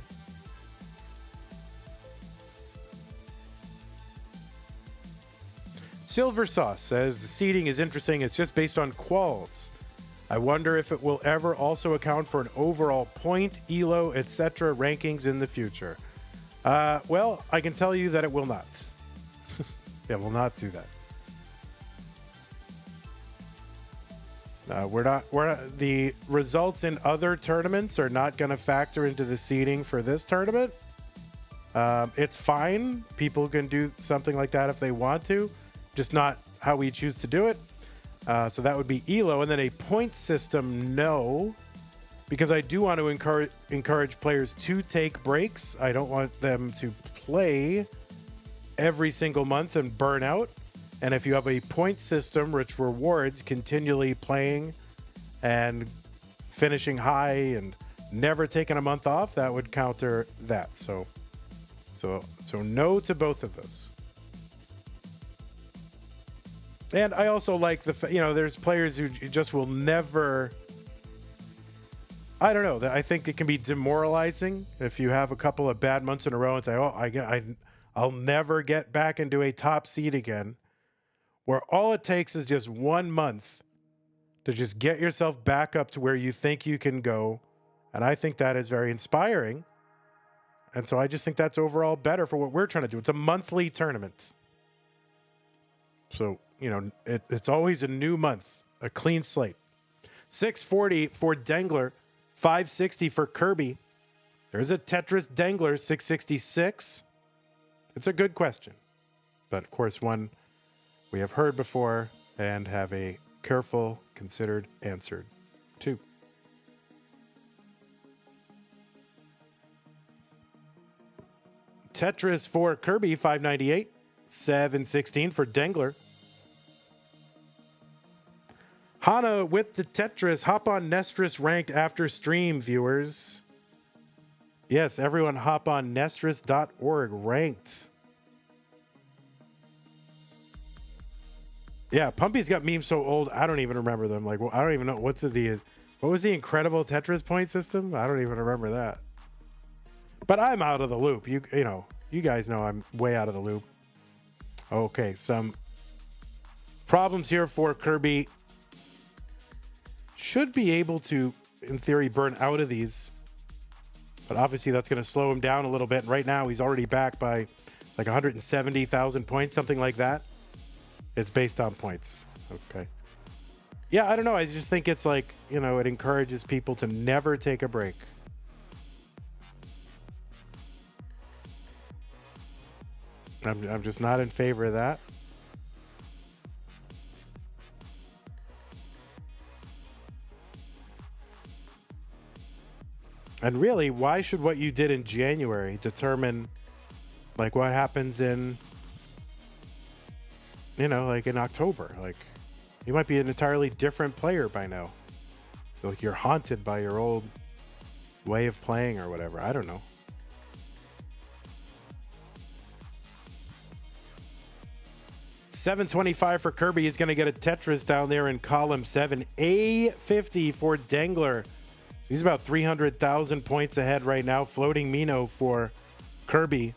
Silver Sauce says the seeding is interesting. It's just based on quals. I wonder if it will ever also account for an overall point, ELO, etc. rankings in the future. Well, I can tell you that it will not. It will not do that. The results in other tournaments are not going to factor into the seeding for this tournament. It's fine. People can do something like that if they want to, just not how we choose to do it. So that would be ELO. And then a point system, no, because I do want to encourage players to take breaks. I don't want them to play every single month and burn out. And if you have a point system which rewards continually playing and finishing high and never taking a month off, that would counter that. So no to both of those. And I also like there's players who just will never. I don't know. I think it can be demoralizing if you have a couple of bad months in a row and say, "Oh, I'll never get back into a top seed again." Where all it takes is just 1 month to just get yourself back up to where you think you can go. And I think that is very inspiring. And so I just think that's overall better for what we're trying to do. It's a monthly tournament. So, you know, it's always a new month, a clean slate. 640 for Dangler, 560 for Kirby. There's a Tetris Dangler, 666. It's a good question, but of course one we have heard before and have a careful, considered answer to. Tetris for Kirby, 598. 716 for Dangler. Hana with the Tetris. Hop on Nestris ranked after stream, viewers. Yes, everyone hop on nestris.org ranked. Yeah, Pumpy's got memes so old, I don't even remember them. Like, well, I don't even know what was the incredible Tetris point system? I don't even remember that. But I'm out of the loop. You know, you guys know I'm way out of the loop. Okay, some problems here for Kirby. Should be able to, in theory, burn out of these. But obviously that's going to slow him down a little bit. Right now he's already back by like 170,000 points, something like that. It's based on points. Okay. Yeah, I don't know. I just think it's like, you know, it encourages people to never take a break. I'm just not in favor of that. And really, why should what you did in January determine like what happens in, you know, like in October? Like you might be an entirely different player by now. So like you're haunted by your old way of playing or whatever. I don't know. $725 for Kirby. He's going to get a Tetris down there in column 7. $850 for Dangler. He's about 300,000 points ahead right now. Floating Mino for Kirby.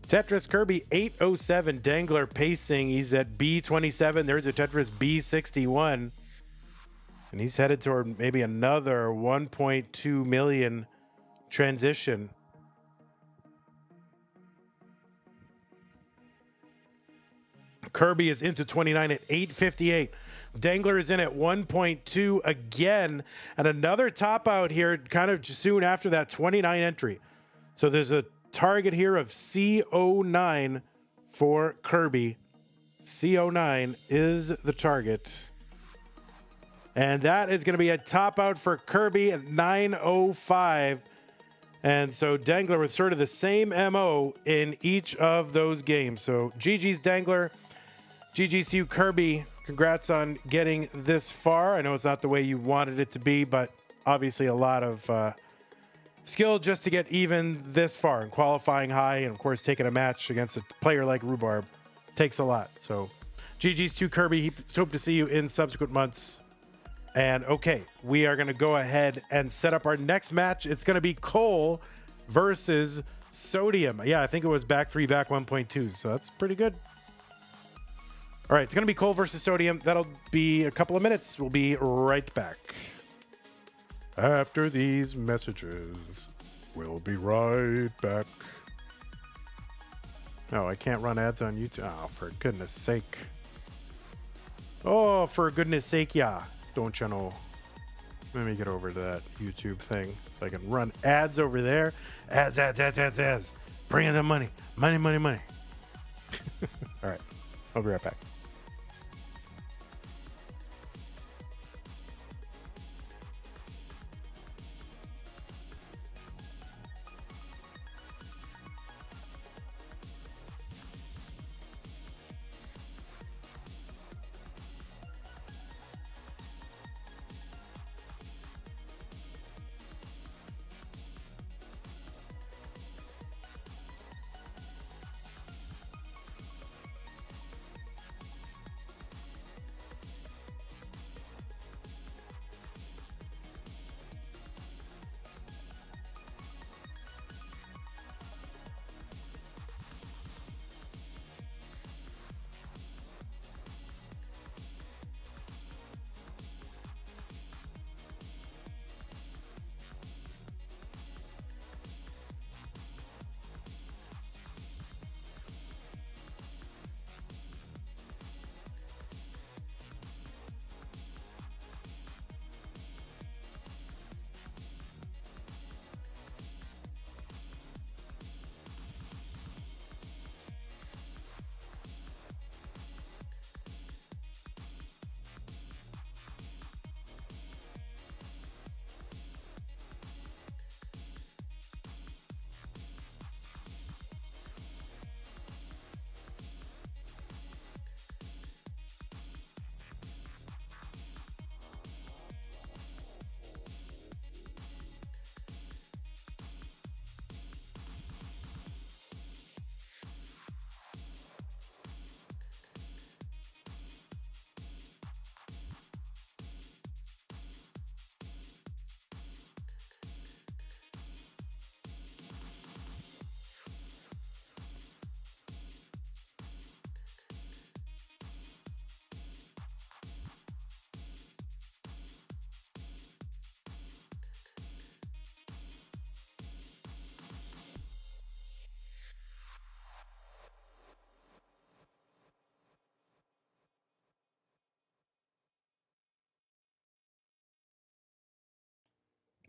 Tetris Kirby 807. Dangler pacing. He's at B27. There's a Tetris B61. And he's headed toward maybe another 1.2 million transition. Kirby is into 29 at 858. Dangler is in at 1.2 again. And another top out here kind of soon after that 29 entry. So there's a target here of C09 for Kirby. C09 is the target. And that is going to be a top out for Kirby at 905. And so Dangler with sort of the same MO in each of those games. So GG's Dangler. GG's to you, Kirby. Congrats on getting this far. I know it's not the way you wanted it to be, but obviously a lot of skill just to get even this far and qualifying high. And of course, taking a match against a player like Rhubarb takes a lot. So GG's to Kirby. Hope to see you in subsequent months. And okay, we are going to go ahead and set up our next match. It's going to be Cole versus Sodium. Yeah, I think it was back 3, back 1.2. So that's pretty good. All right, it's going to be Cole versus Sodium. That'll be a couple of minutes. We'll be right back. After these messages, we'll be right back. Oh, I can't run ads on YouTube. Oh, for goodness sake. Oh, for goodness sake, yeah. Don't you know? Let me get over to that YouTube thing so I can run ads over there. Ads. Bring in the money. Money. All right, I'll be right back.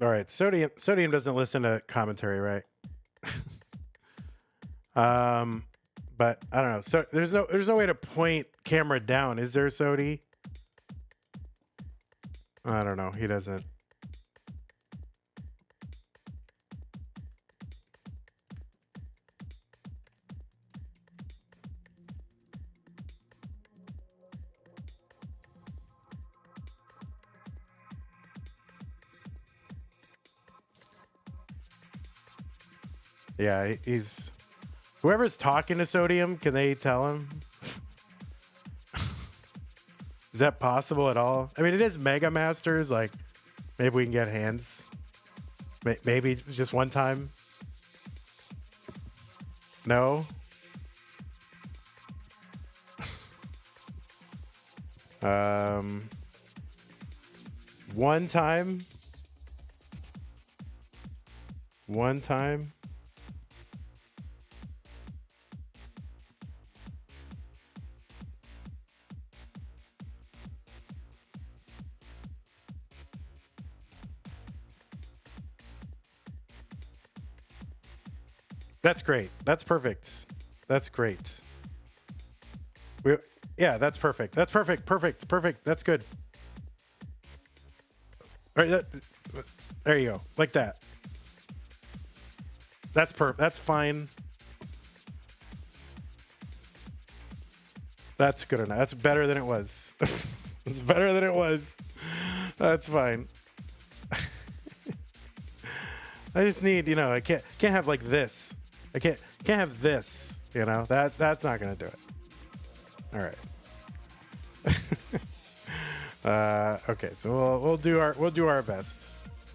All right, Sodium doesn't listen to commentary, right? But I don't know. So there's no way to point camera down, is there, Sodi? I don't know. He doesn't. Yeah, he's whoever's talking to Sodium. Can they tell him? Is that possible at all? I mean, it is Mega Masters. Like, maybe we can get hands. Maybe just one time. No. One time. One time. That's great. That's perfect. That's great. Yeah, that's perfect. That's perfect. Perfect. Perfect. That's good. All right, there you go. Like that. That's That's fine. That's good enough. That's better than it was. It's better than it was. That's fine. I just need, I can't have like this. I can't have this, that's not gonna do it. All right. Okay, so we'll do our best.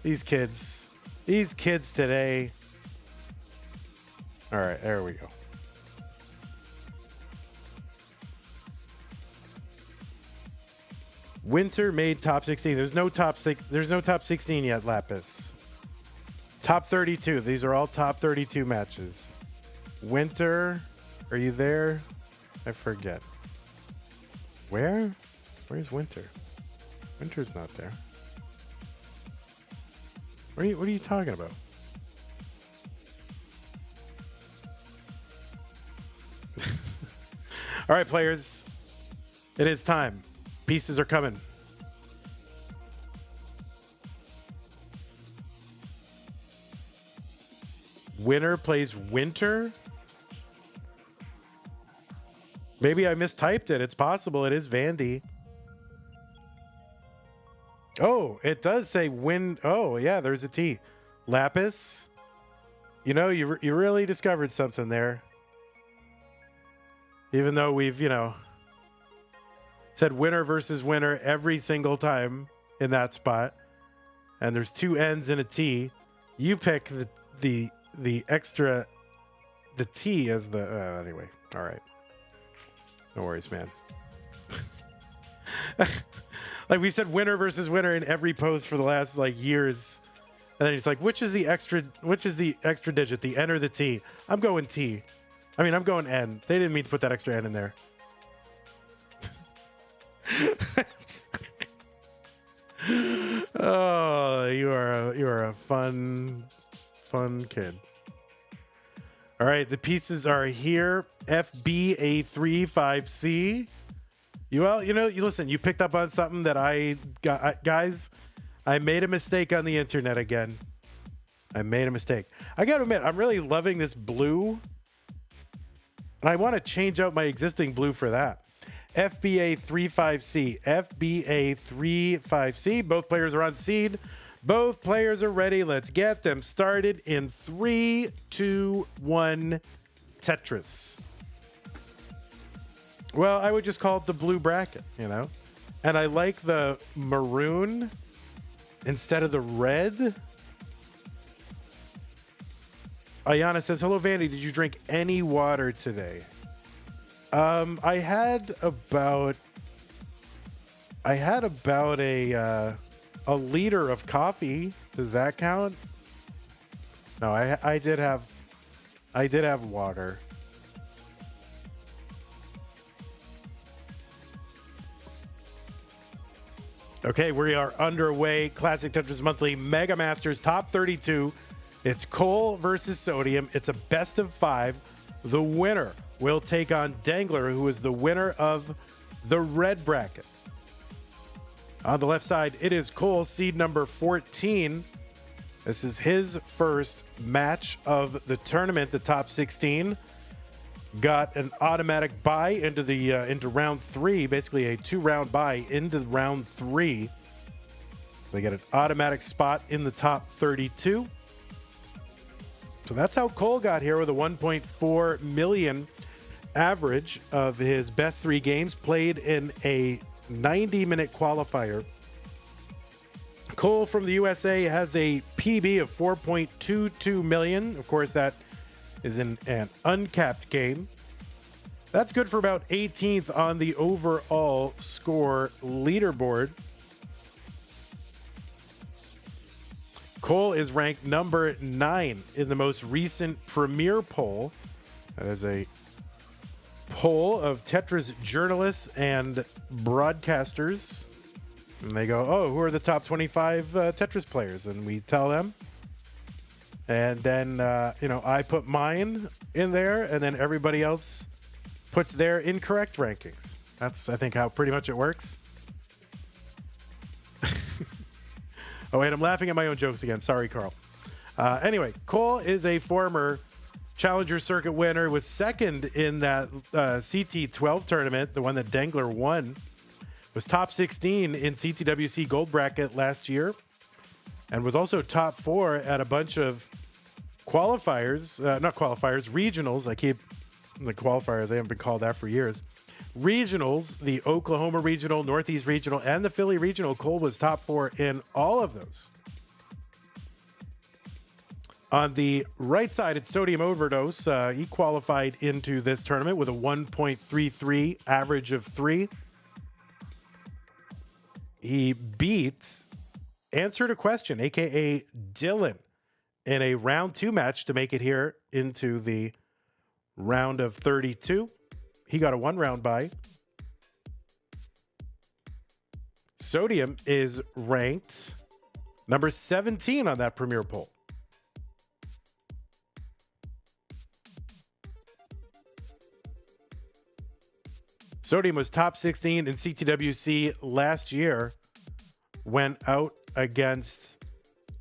These kids today. All right, there we go. Winter made top 16. There's no top 16 yet, Lapis. Top 32. These are all top 32 matches. Winter, are you there? I forget. Where? Where's Winter? Winter's not there. What are you talking about? All right, players. It is time. Pieces are coming. Winner plays Winter. Maybe I mistyped it. It's possible. It is Vandy. Oh, it does say win. Oh, yeah, there's a T. Lapis. You really discovered something there. Even though we've, said winner versus winner every single time in that spot. And there's two N's and a T. You pick the extra, the T as the, anyway. All right. No worries, man. Like we said winner versus winner in every post for the last years. And then he's like, which is the extra digit, the N or the T? I'm going T. I'm going N. They didn't mean to put that extra N in there. Oh, you are a fun kid. All right, the pieces are here. FBA35C. You listen, you picked up on something that I got, guys. I made a mistake on the internet again. I made a mistake. I got to admit, I'm really loving this blue. And I want to change out my existing blue for that. FBA35C. FBA35C. Both players are on seed. Both players are ready. Let's get them started in 3, 2, 1. Tetris. Well, I would just call it the blue bracket, And I like the maroon instead of the red. Ayana says, hello, Vandy. Did you drink any water today? I had about a liter of coffee. Does that count? No, I did have water. Okay, we are underway. Classic Tetris Monthly Mega Masters Top 32. It's Cole versus Sodium. It's a best of 5. The winner will take on Dangler, who is the winner of the red bracket. On the left side, it is Cole, seed number 14. This is his first match of the tournament, the top 16. Got an automatic bye into round 3, basically a 2-round bye into round 3. They get an automatic spot in the top 32. So that's how Cole got here, with a 1.4 million average of his best 3 games played in a 90-minute qualifier. Cole from the USA has a PB of 4.22 million. Of course, that is in an uncapped game. That's good for about 18th on the overall score leaderboard. Cole is ranked number 9 in the most recent Premier poll. That is a poll of Tetris journalists and broadcasters. And they go, oh, who are the top 25 Tetris players? And we tell them. And then, I put mine in there, and then everybody else puts their incorrect rankings. That's, I think, how pretty much it works. Oh, wait, I'm laughing at my own jokes again. Sorry, Carl. Anyway, Cole is a former Challenger Circuit winner, was second in that CT12 tournament, the one that Dangler won. Was top 16 in CTWC Gold Bracket last year, and was also top 4 at a bunch of qualifiers, regionals. I keep the qualifiers, they haven't been called that for years. Regionals, the Oklahoma Regional, Northeast Regional, and the Philly Regional. Cole was top 4 in all of those. On the right side, it's Sodium Overdose. He qualified into this tournament with a 1.33 average of 3. He beat Answered a Question, a.k.a. Dylan, in a round 2 match to make it here into the round of 32. He got a 1-round bye. Sodium is ranked number 17 on that Premier poll. Sodium was top 16 in CTWC last year. Went out against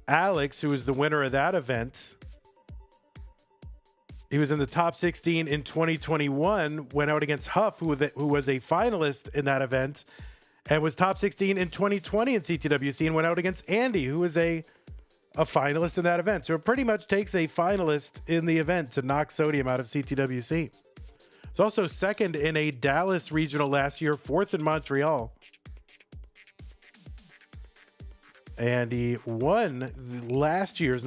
Alex, who was the winner of that event. He was in the top 16 in 2021, went out against Huff, who was a finalist in that event, and was top 16 in 2020 in CTWC, and went out against Andy, who was a finalist in that event. So it pretty much takes a finalist in the event to knock Sodium out of CTWC. It's also second in a Dallas regional last year, 4th in Montreal. And he won last year's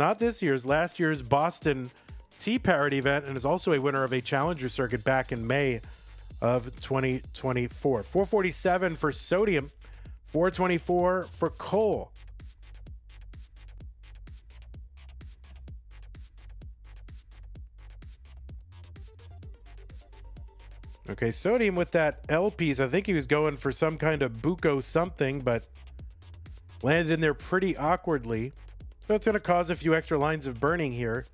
Boston Tea Parody event, and is also a winner of a Challenger Circuit back in May of 2024. 447 for Sodium, 424 for Cole. Okay, Sodium with that L piece. I think he was going for some kind of buco something, but landed in there pretty awkwardly. So it's going to cause a few extra lines of burning here.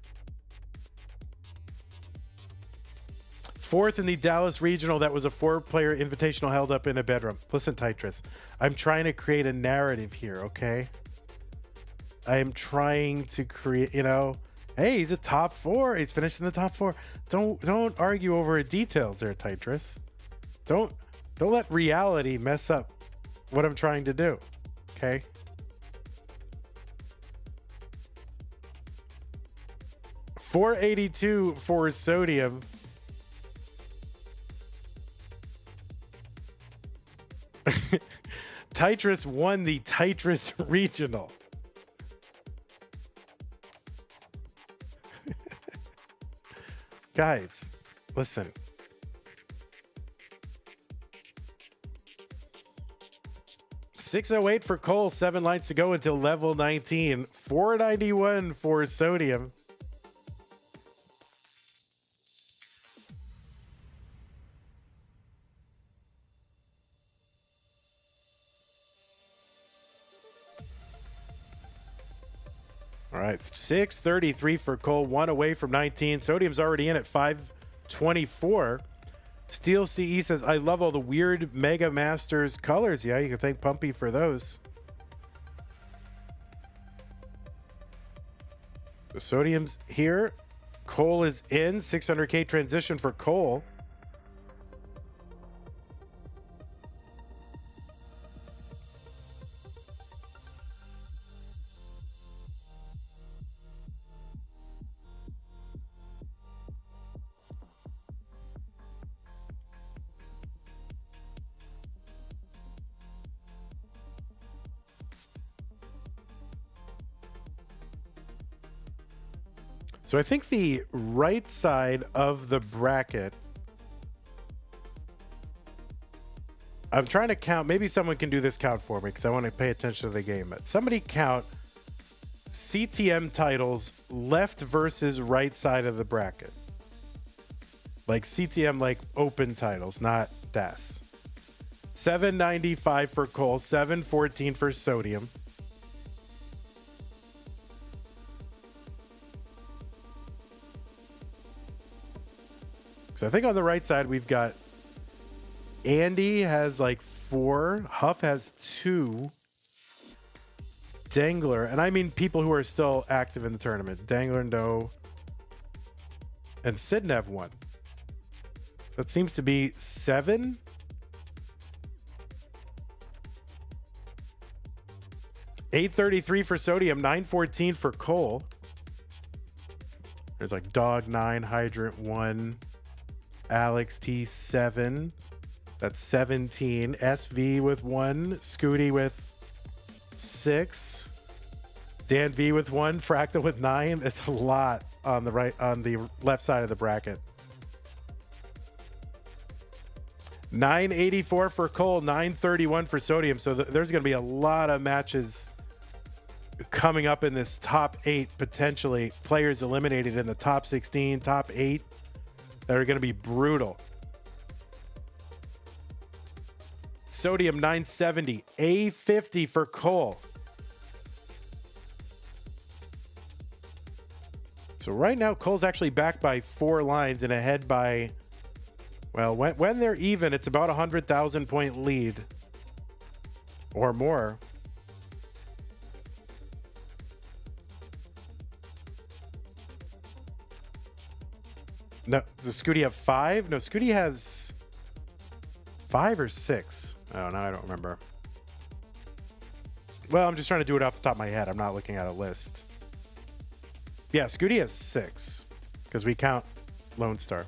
4th in the Dallas Regional. That was a 4-player invitational held up in a bedroom. Listen, Tetris, I'm trying to create a narrative here, okay? I am trying to create, hey, he's a top 4. He's finished in the top 4. Don't argue over details there, Tetris. Don't let reality mess up what I'm trying to do, okay? $482 for Sodium. Tetris won the Tetris Regional. Guys, listen. $608 for Cole, 7 lines to go until level 19. $491 for Sodium. right, 633 for Cole, 1 away from 19. Sodium's already in at 524. Steel CE says, I love all the weird Mega Masters colors. Yeah, you can thank Pumpy for those. So Sodium's here. Cole is in. 600K transition for Cole. So I think the right side of the bracket, I'm trying to count. Maybe someone can do this count for me because I want to pay attention to the game. But somebody count CTM titles left versus right side of the bracket. Like CTM, like open titles, not DAS. 795 for Cole, 714 for Sodium. So I think on the right side, we've got Andy has like 4. Huff has 2. Dangler, and I mean people who are still active in the tournament. Dangler, no. And Sidnev 1. That seems to be 7. $833 for Sodium, 914 for Cole. There's like Dog 9, Hydrant 1. Alex T 7, that's 17. SV with 1, Scooty with 6, Dan V with 1, Fractal with 9. It's a lot on the left side of the bracket. 984 for Cole, 931 for Sodium. So there's going to be a lot of matches coming up in this top 8, potentially players eliminated in the top 16, top 8. That are going to be brutal. Sodium 970, A50 for Cole. So right now, Cole's actually back by 4 lines and ahead by, well, when they're even, it's about 100,000 point lead or more. No, does Scooty have 5? No, Scooty has 5 or 6. Oh, no, I don't remember. Well, I'm just trying to do it off the top of my head. I'm not looking at a list. Yeah, Scooty has 6 because we count Lone Star.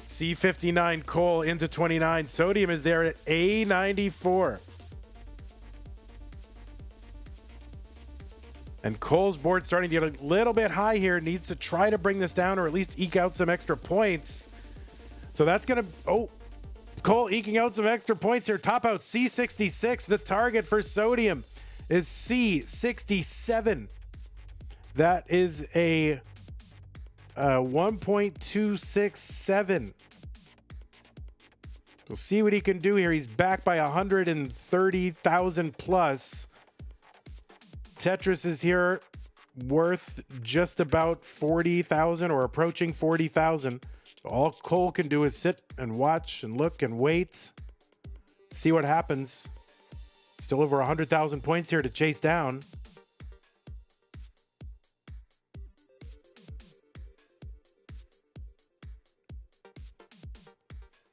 C59 Cole into 29. Sodium is there at A94. And Cole's board starting to get a little bit high here. Needs to try to bring this down or at least eke out some extra points. So that's going to... Oh, Cole eking out some extra points here. Top out C66. The target for Sodium is C67. That is a 1.267. We'll see what he can do here. He's back by 130,000 plus. Tetris is here, worth just about 40,000 or approaching 40,000. All Cole can do is sit and watch and look and wait, see what happens. Still over 100,000 points here to chase down.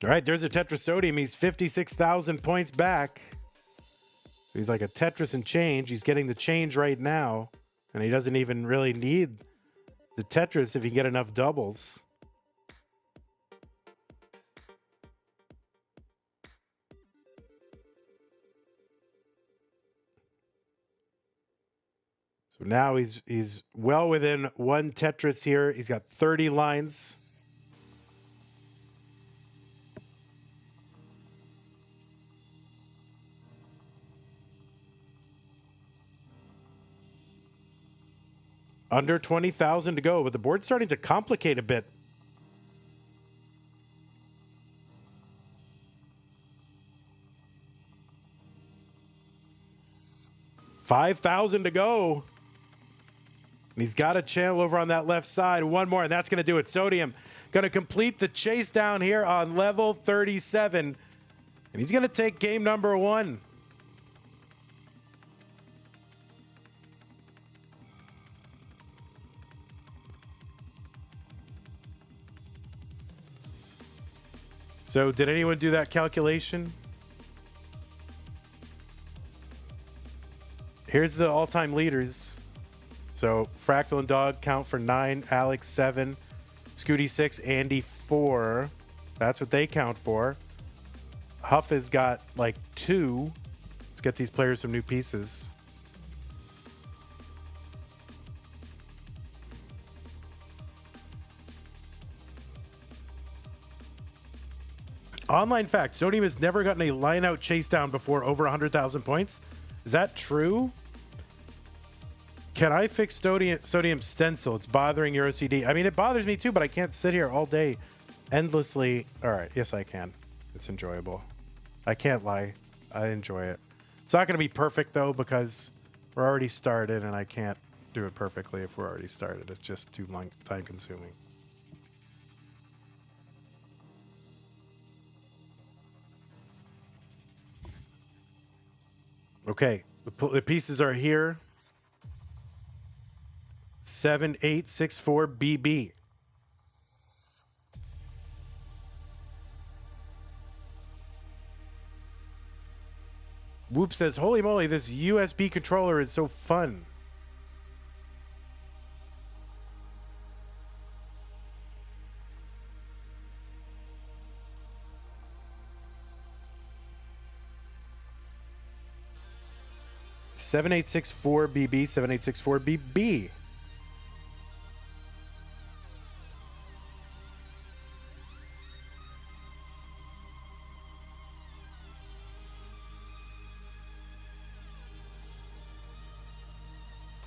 All right, there's a Tetris Sodium. He's 56,000 points back. He's like a Tetris and change. He's getting the change right now, and he doesn't even really need the Tetris if he can get enough doubles. So now he's well within 1 Tetris here. He's got 30 lines. Under 20,000 to go, but the board's starting to complicate a bit. 5,000 to go. And he's got a channel over on that left side. One more, and that's going to do it. Sodium going to complete the chase down here on level 37. And he's going to take game number 1. So did anyone do that calculation? Here's the all-time leaders. So Fractal and Dog count for 9, Alex 7, Scooty 6, Andy 4. That's what they count for. Huff has got like 2. Let's get these players some new pieces. Online fact, Sodium has never gotten a line-out chase down before over 100,000 points. Is that true? Can I fix Sodium stencil? It's bothering your OCD. I mean, it bothers me too, but I can't sit here all day endlessly. All right, yes, I can. It's enjoyable. I can't lie. I enjoy it. It's not going to be perfect, though, because we're already started, and I can't do it perfectly if we're already started. It's just too long, time-consuming. Okay, the pieces are here. 7864BB. Whoop says, holy moly, this USB controller is so fun. (7864BB) 7864BB.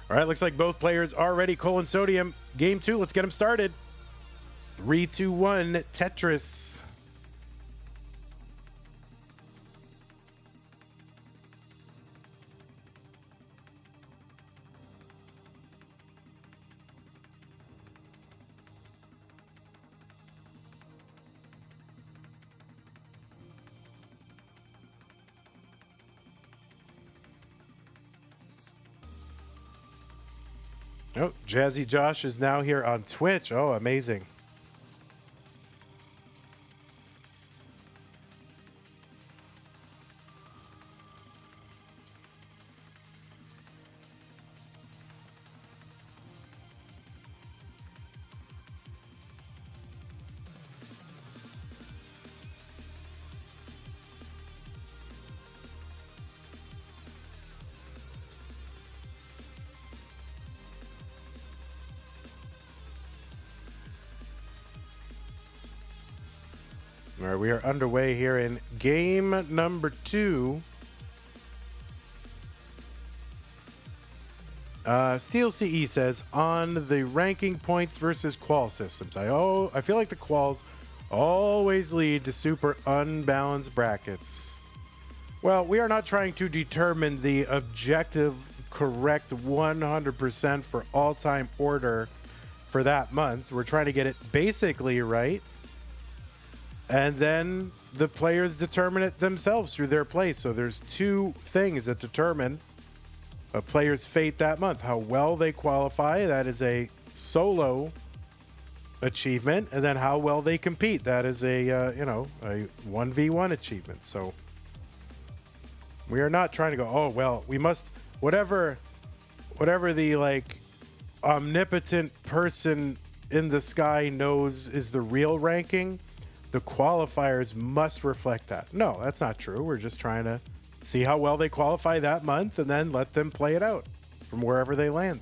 All right, looks like both players are ready. Cole and Sodium, game 2. Let's get them started. 3, 2, 1, Tetris. Oh, Jazzy Josh is now here on Twitch. Oh, amazing. All right, we are underway here in game number 2. Steel CE says, on the ranking points versus qual systems, I feel like the quals always lead to super unbalanced brackets. Well, we are not trying to determine the objective correct 100% for all-time order for that month. We're trying to get it basically right. And then the players determine it themselves through their play. So there's 2 things that determine a player's fate that month. How well they qualify, that is a solo achievement. And then how well they compete, that is a, a 1v1 achievement. So we are not trying to go, oh, well, we must, whatever the, like, omnipotent person in the sky knows is the real ranking, the qualifiers must reflect that. No, that's not true. We're just trying to see how well they qualify that month and then let them play it out from wherever they land.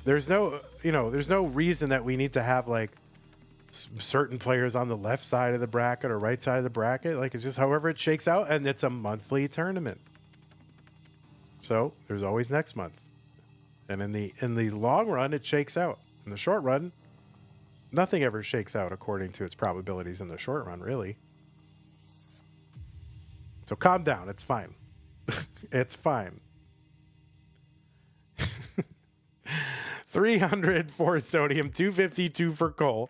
There's no, there's no reason that we need to have like certain players on the left side of the bracket or right side of the bracket. Like, it's just however it shakes out, and it's a monthly tournament. So there's always next month. And in the long run, it shakes out. In the short run, Nothing ever shakes out according to its probabilities in the short run, really. So calm down. It's fine. It's fine. 300 for Sodium, 252 for Cole.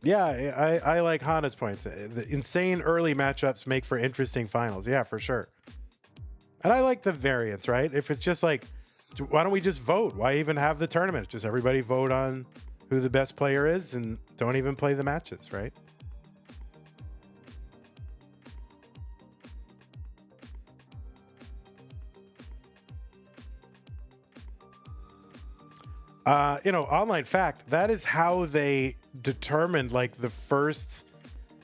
Yeah, I like Hana's points. The insane early matchups make for interesting finals. Yeah, for sure. And I like the variance, right? If it's just like, why don't we just vote? Why even have the tournament? Just everybody vote on who the best player is and don't even play the matches, right? Online fact, that is how they determined like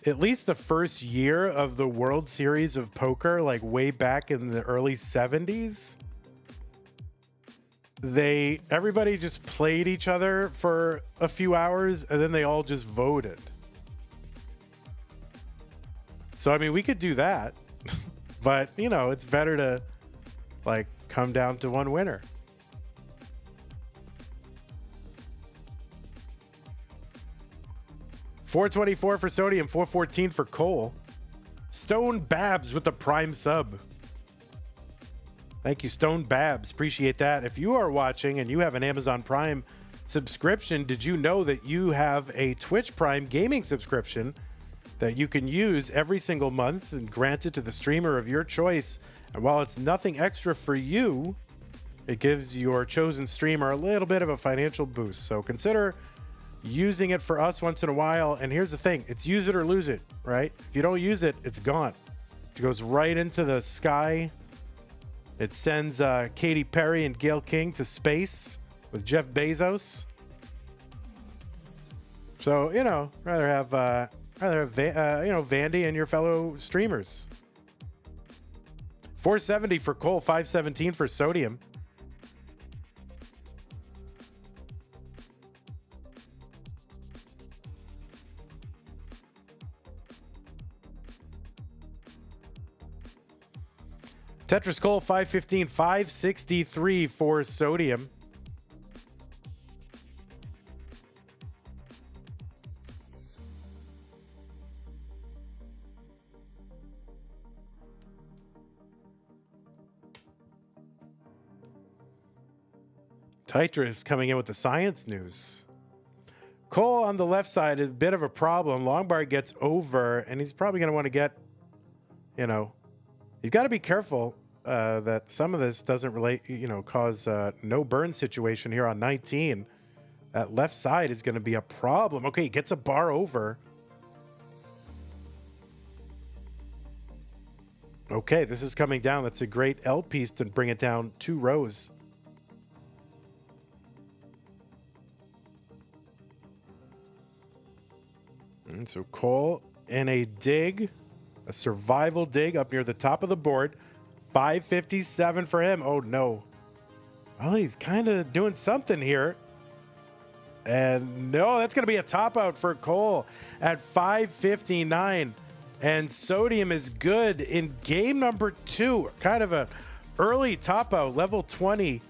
at least the first year of the World Series of Poker, like way back in the early 70s. Everybody just played each other for a few hours and then they all just voted. So, I mean, we could do that, but it's better to like come down to one winner. $4.24 for Sodium, $4.14 for Cole. Stone Babs with the Prime sub. Thank you, Stone Babs. Appreciate that. If you are watching and you have an Amazon Prime subscription, did you know that you have a Twitch Prime gaming subscription that you can use every single month and grant it to the streamer of your choice? And while it's nothing extra for you, it gives your chosen streamer a little bit of a financial boost. So consider using it for us once in a while. And here's the thing, it's use it or lose it, right? If you don't use it, it's gone. It goes right into the sky. It sends Katy Perry and Gayle King to space with Jeff Bezos. So, rather have Vandy and your fellow streamers. $4.70 for Cole, $5.17 for Sodium. Tetris Cole, 515, 563 for Sodium. Tetris coming in with the science news. Cole on the left side is a bit of a problem. Lombard gets over, and he's probably going to want to get, he's got to be careful that some of this doesn't cause no burn situation here on 19. That left side is going to be a problem. Okay, he gets a bar over. Okay, this is coming down. That's a great L piece to bring it down 2 rows. And so Cole in a dig, a survival dig up near the top of the board. 557 for him. Oh, no. Well, he's kind of doing something here. And no, that's going to be a top out for Cole at 559. And Sodium is good in game number 2. Kind of a early top out, level 20.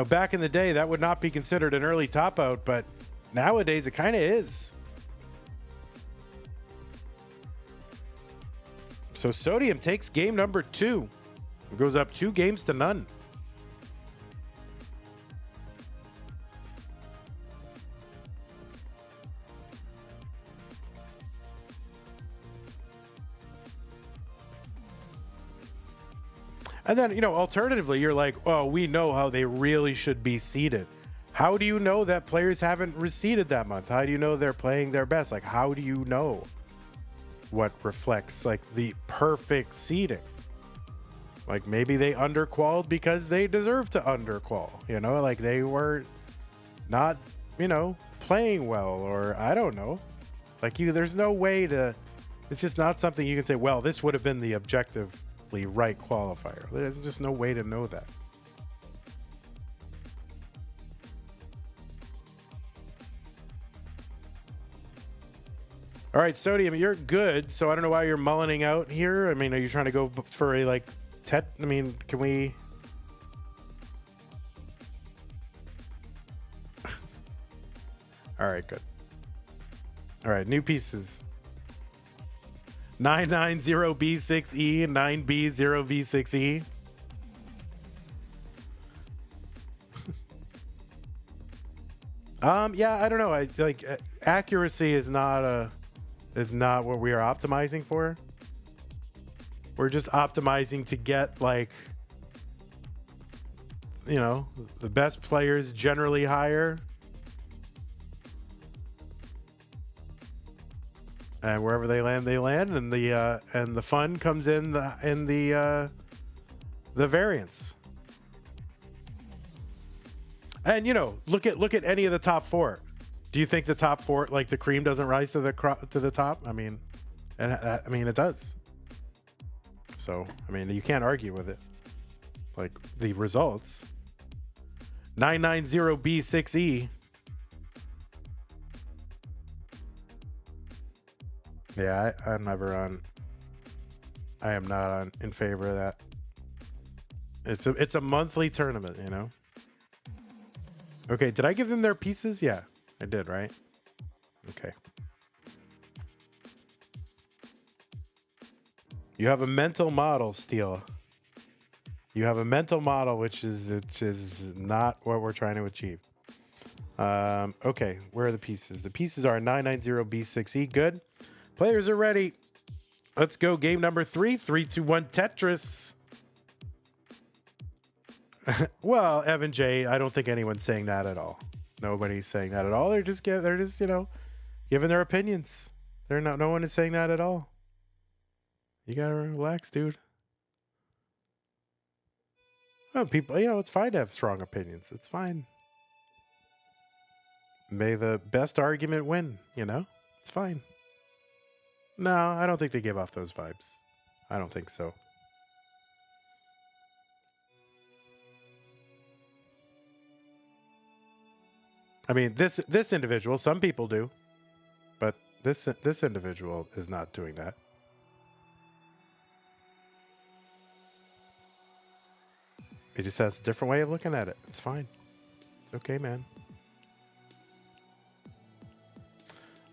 Back in the day, that would not be considered an early top out, but nowadays it kind of is. So Sodium takes game number 2. It goes up 2 games to none. And then, alternatively, you're like, oh, we know how they really should be seeded. How do you know that players haven't reseeded that month? How do you know they're playing their best? Like, how do you know what reflects like the perfect seeding? Like maybe they underqualled because they deserve to underqual, like they were not, playing well, or I don't know. Like there's no way to, it's just not something you can say, well, this would have been the objectively right qualifier. There's just no way to know that. All right, Sodium, you're good. So I don't know why you're mullening out here. I mean, are you trying to go for a like I mean, can we? All right, good. All right, new pieces. 990B6E and 9B0V6E. Yeah, I don't know. I like accuracy is not what we are optimizing for. We're just optimizing to get like, you know, the best players generally higher. And wherever they land, and the fun comes in the variance. And you know, look at any of the top four. Do you think the top four, like the cream, doesn't rise to the top? I mean, it does. So I mean, you can't argue with it. Like the results. 990B6E. Yeah, I'm never on. I am not in favor of that. It's a monthly tournament, you know. Okay, did I give them their pieces? Yeah, I did, right? Okay. You have a mental model, Steel. You have a mental model, which is not what we're trying to achieve. Okay, where are the pieces? The pieces are 990B6E. Good. Players are ready. Let's go. Game number 3. 3, 2, 1. Tetris. Well, Evan J, I don't think anyone's saying that at all. Nobody's saying that at all. They're just you know, giving their opinions. No one is saying that at all. You gotta relax, dude. Oh, people, you know, it's fine to have strong opinions. It's fine. May the best argument win, you know? It's fine. No, I don't think they give off those vibes. I don't think so. I mean, this individual, some people do, but this individual is not doing that. He just has a different way of looking at it. It's fine. It's okay, man.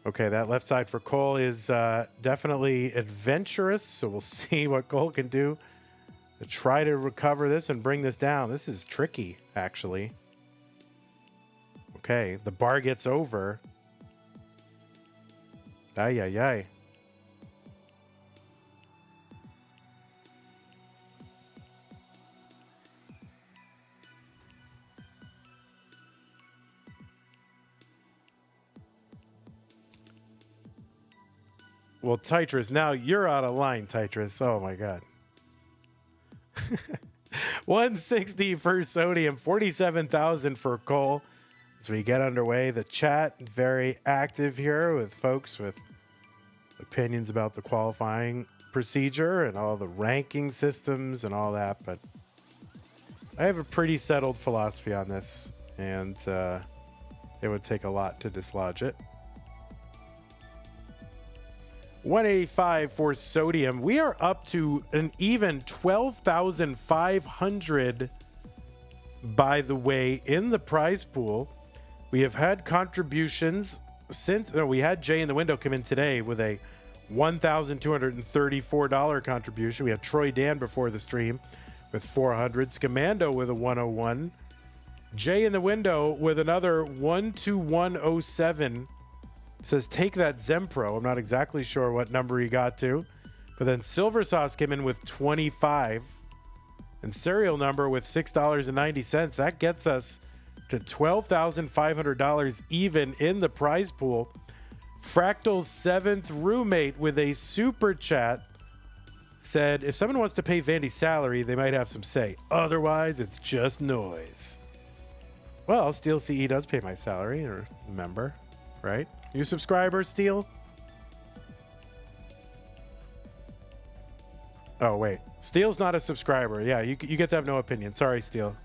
Okay, that left side for Cole is definitely adventurous, so we'll see what Cole can do to try to recover this and bring this down. This is tricky, actually. Okay, the bar gets over. Ay, ay, ay. Well, Tetris, now you're out of line, Tetris. Oh, my God. 160 for Sodium, 47,000 for Cole. As we get underway, the chat very active here with folks with opinions about the qualifying procedure and all the ranking systems and all that. But I have a pretty settled philosophy on this, and it would take a lot to dislodge it. 185 for Sodium. We are up to an even 12,500, by the way, in the prize pool. We have had contributions since we had Jay in the window come in today with a $1,234 contribution. We had Troy Dan before the stream with 400, Scamando with a 101, Jay in the window with another 12107. Says take that Zempro. I'm not exactly sure what number he got to, but then Silver Sauce came in with 25 and serial number with $6.90. That gets us to $12,500 even in the prize pool. Fractal's 7th roommate with a super chat said, if someone wants to pay Vandy's salary, they might have some say. Otherwise, it's just noise. Well, Steel CE does pay my salary, or member, right? You subscriber, Steel? Oh, wait. Steel's not a subscriber. Yeah, you get to have no opinion. Sorry, Steel.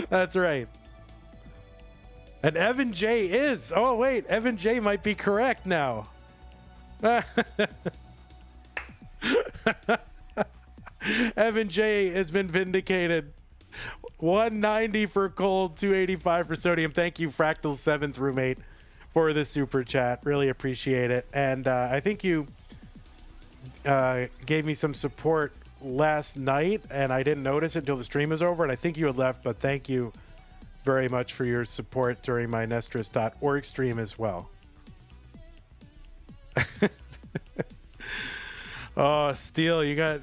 That's right. And Evan J is. Oh, wait. Evan J might be correct now. Evan J has been vindicated. 190 for Cold, 285 for Sodium. Thank you, Fractal 7th roommate, for the super chat. Really appreciate it. And I think you gave me some support last night, and I didn't notice it until the stream was over, and I think you had left, but thank you very much for your support during my Nestris.org stream as well. Oh, Steele, you got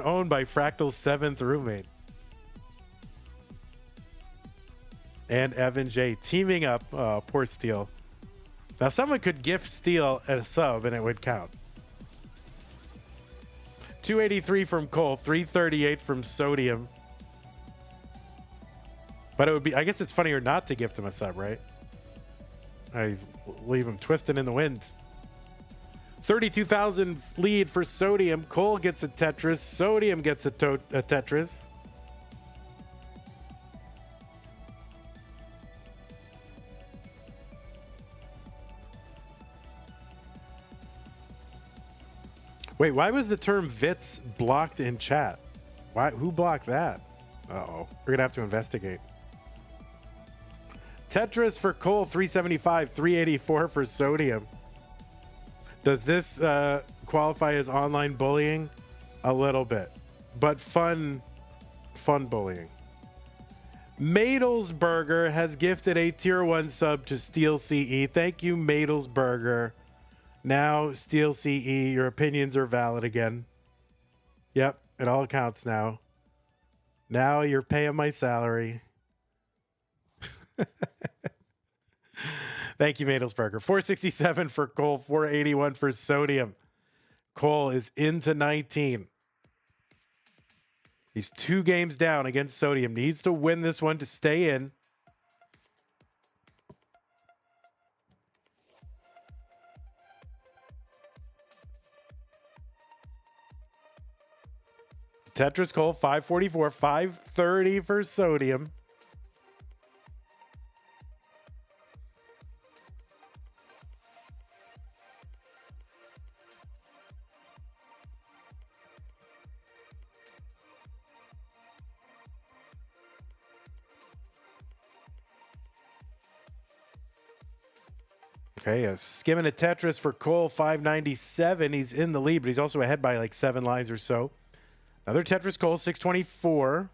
owned by Fractal's 7th roommate. And Evan J teaming up. Oh, poor Steele. Now someone could gift Steele a sub and it would count. 283 from Cole, 338 from Sodium. But it would be, I guess it's funnier not to gift him a sub, right? I leave him twisting in the wind. 32,000 lead for Sodium. Cole gets a Tetris. Sodium gets a Tetris. Wait, why was the term Vits blocked in chat? Why? Who blocked that? Uh-oh. We're going to have to investigate. Tetris for Cole, 375, 384 for Sodium. Does this qualify as online bullying? A little bit. But fun bullying. Madelsberger has gifted a tier 1 sub to Steel CE. Thank you, Madelsberger. Now, Steel CE, your opinions are valid again. Yep, it all counts now. Now you're paying my salary. Thank you, Madelsberger. 467 for Cole, 481 for Sodium. Cole is into 19. He's 2 games down against Sodium. Needs to win this one to stay in. Tetris Cole, 544, 530 for Sodium. Okay, skimming a Tetris for Cole, 597. He's in the lead, but he's also ahead by like 7 lines or so. Another Tetris Cole, 624.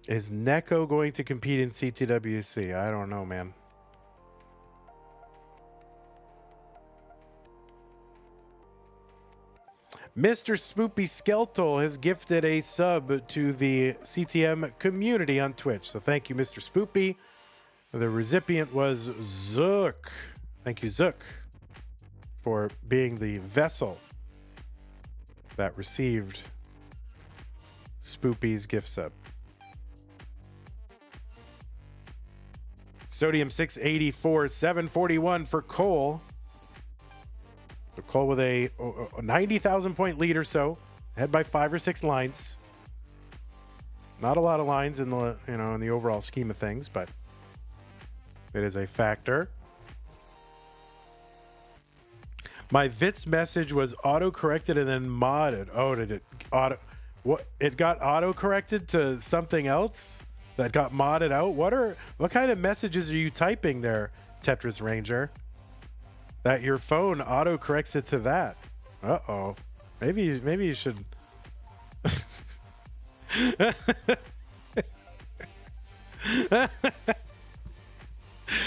Is Neko going to compete in CTWC? I don't know, man. Mr. Spoopy Skeletal has gifted a sub to the CTM community on Twitch. So thank you, Mr. Spoopy. The recipient was Zook. Thank you, Zook, for being the vessel that received Spoopy's gift sub. Sodium 684, 741 for Cole. So Cole with a 90,000 point lead or so, ahead by 5 or 6 lines. Not a lot of lines in the in the overall scheme of things, but it is a factor. My Vits message was auto-corrected and then modded. Oh, did it auto? What? It got auto-corrected to something else that got modded out? What kind of messages are you typing there, Tetris Ranger? That your phone auto-corrects it to that. Uh-oh. Maybe you should...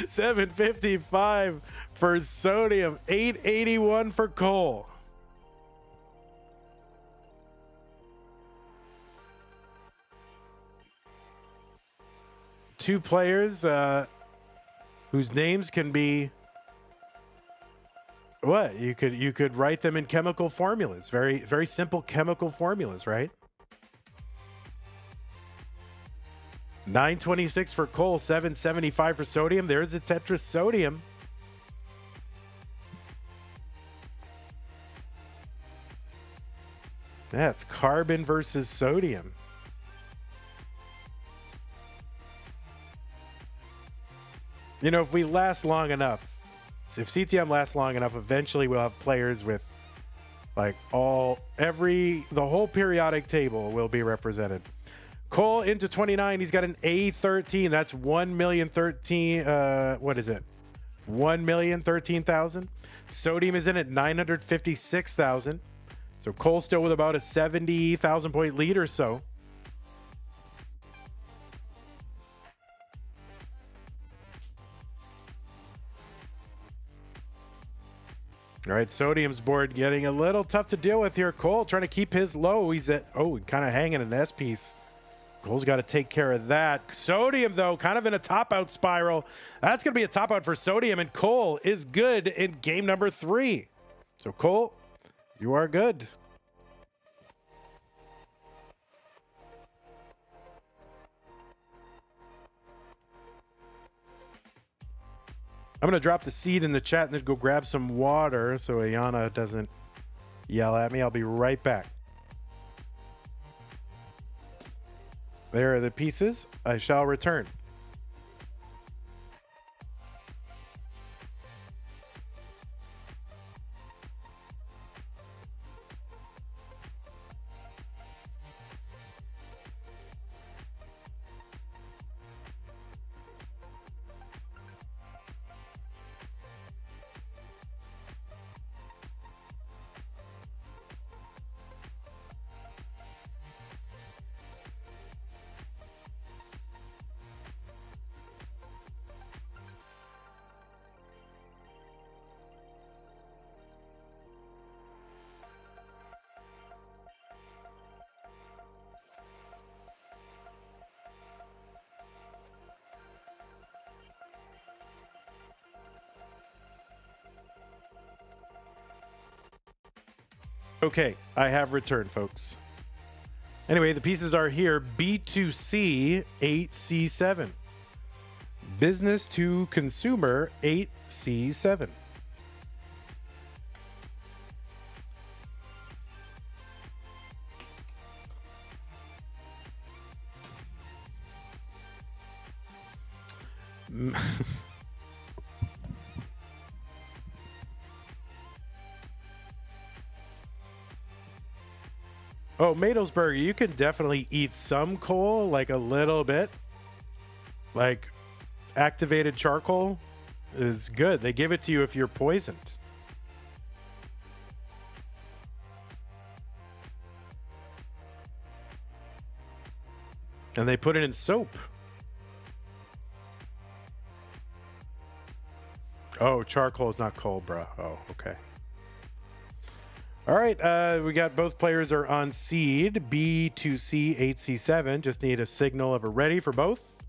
755 for Sodium, 881 for Cole. Two players whose names can be what? You could write them in chemical formulas. Very, very simple chemical formulas, right? 926 for Cole, 775 for Sodium. There's a Tetris Sodium. That's Carbon versus Sodium. You know, if we last long enough, if CTM lasts long enough, eventually we'll have players with like the whole periodic table will be represented. Cole into 29. He's got an A13. That's 1,013. What is it? 1,013,000. Sodium is in at 956,000. So Cole still with about a 70,000 point lead or so. All right, Sodium's board getting a little tough to deal with here. Cole trying to keep his low. He's at, kind of hanging an S piece. Cole's got to take care of that. Sodium, though, kind of in a top-out spiral. That's going to be a top-out for Sodium, and Cole is good in game number 3. So, Cole, you are good. I'm going to drop the seed in the chat and then go grab some water so Ayana doesn't yell at me. I'll be right back. There are the pieces. I shall return. Okay, I have returned, folks. Anyway, the pieces are here. B2C 8C7. Business to consumer 8C7. Oh, Madelsberger, you can definitely eat some coal, like a little bit. Like activated charcoal is good. They give it to you if you're poisoned. And they put it in soap. Oh, charcoal is not coal, bro. Oh, okay. All right, we got both players are on seed. B2C, 8C7. Just need a signal of a ready for both.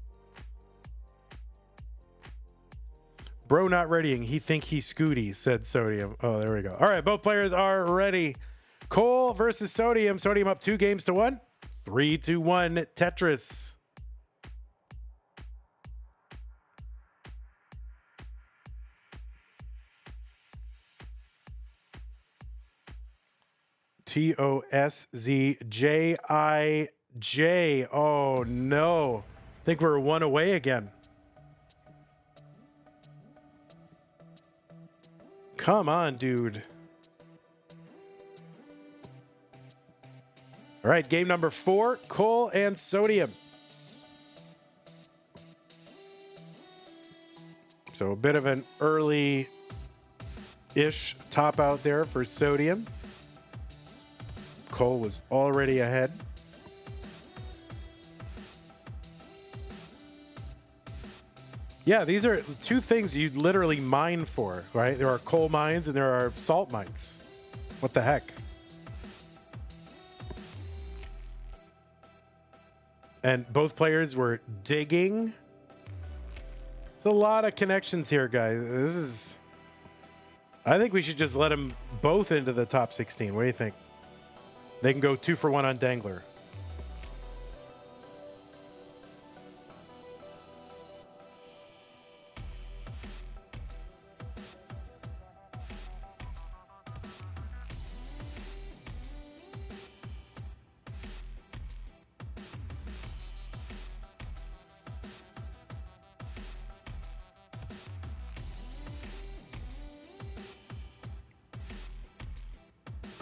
Bro not readying. He think he's Scooty, said Sodium. Oh, there we go. All right, both players are ready. Cole versus Sodium. Sodium up 2-1. 3-1 Tetris. TOSZJIJ. Oh, no. I think we're one away again. Come on, dude. All right, game number 4, Cole and Sodium. So a bit of an early-ish top out there for Sodium. Cole was already ahead. Yeah, these are two things you'd literally mine for, right? There are coal mines and there are salt mines. What the heck? And both players were digging. There's a lot of connections here, guys. I think we should just let them both into the top 16. What do you think? They can go 2 for 1 on Dangler.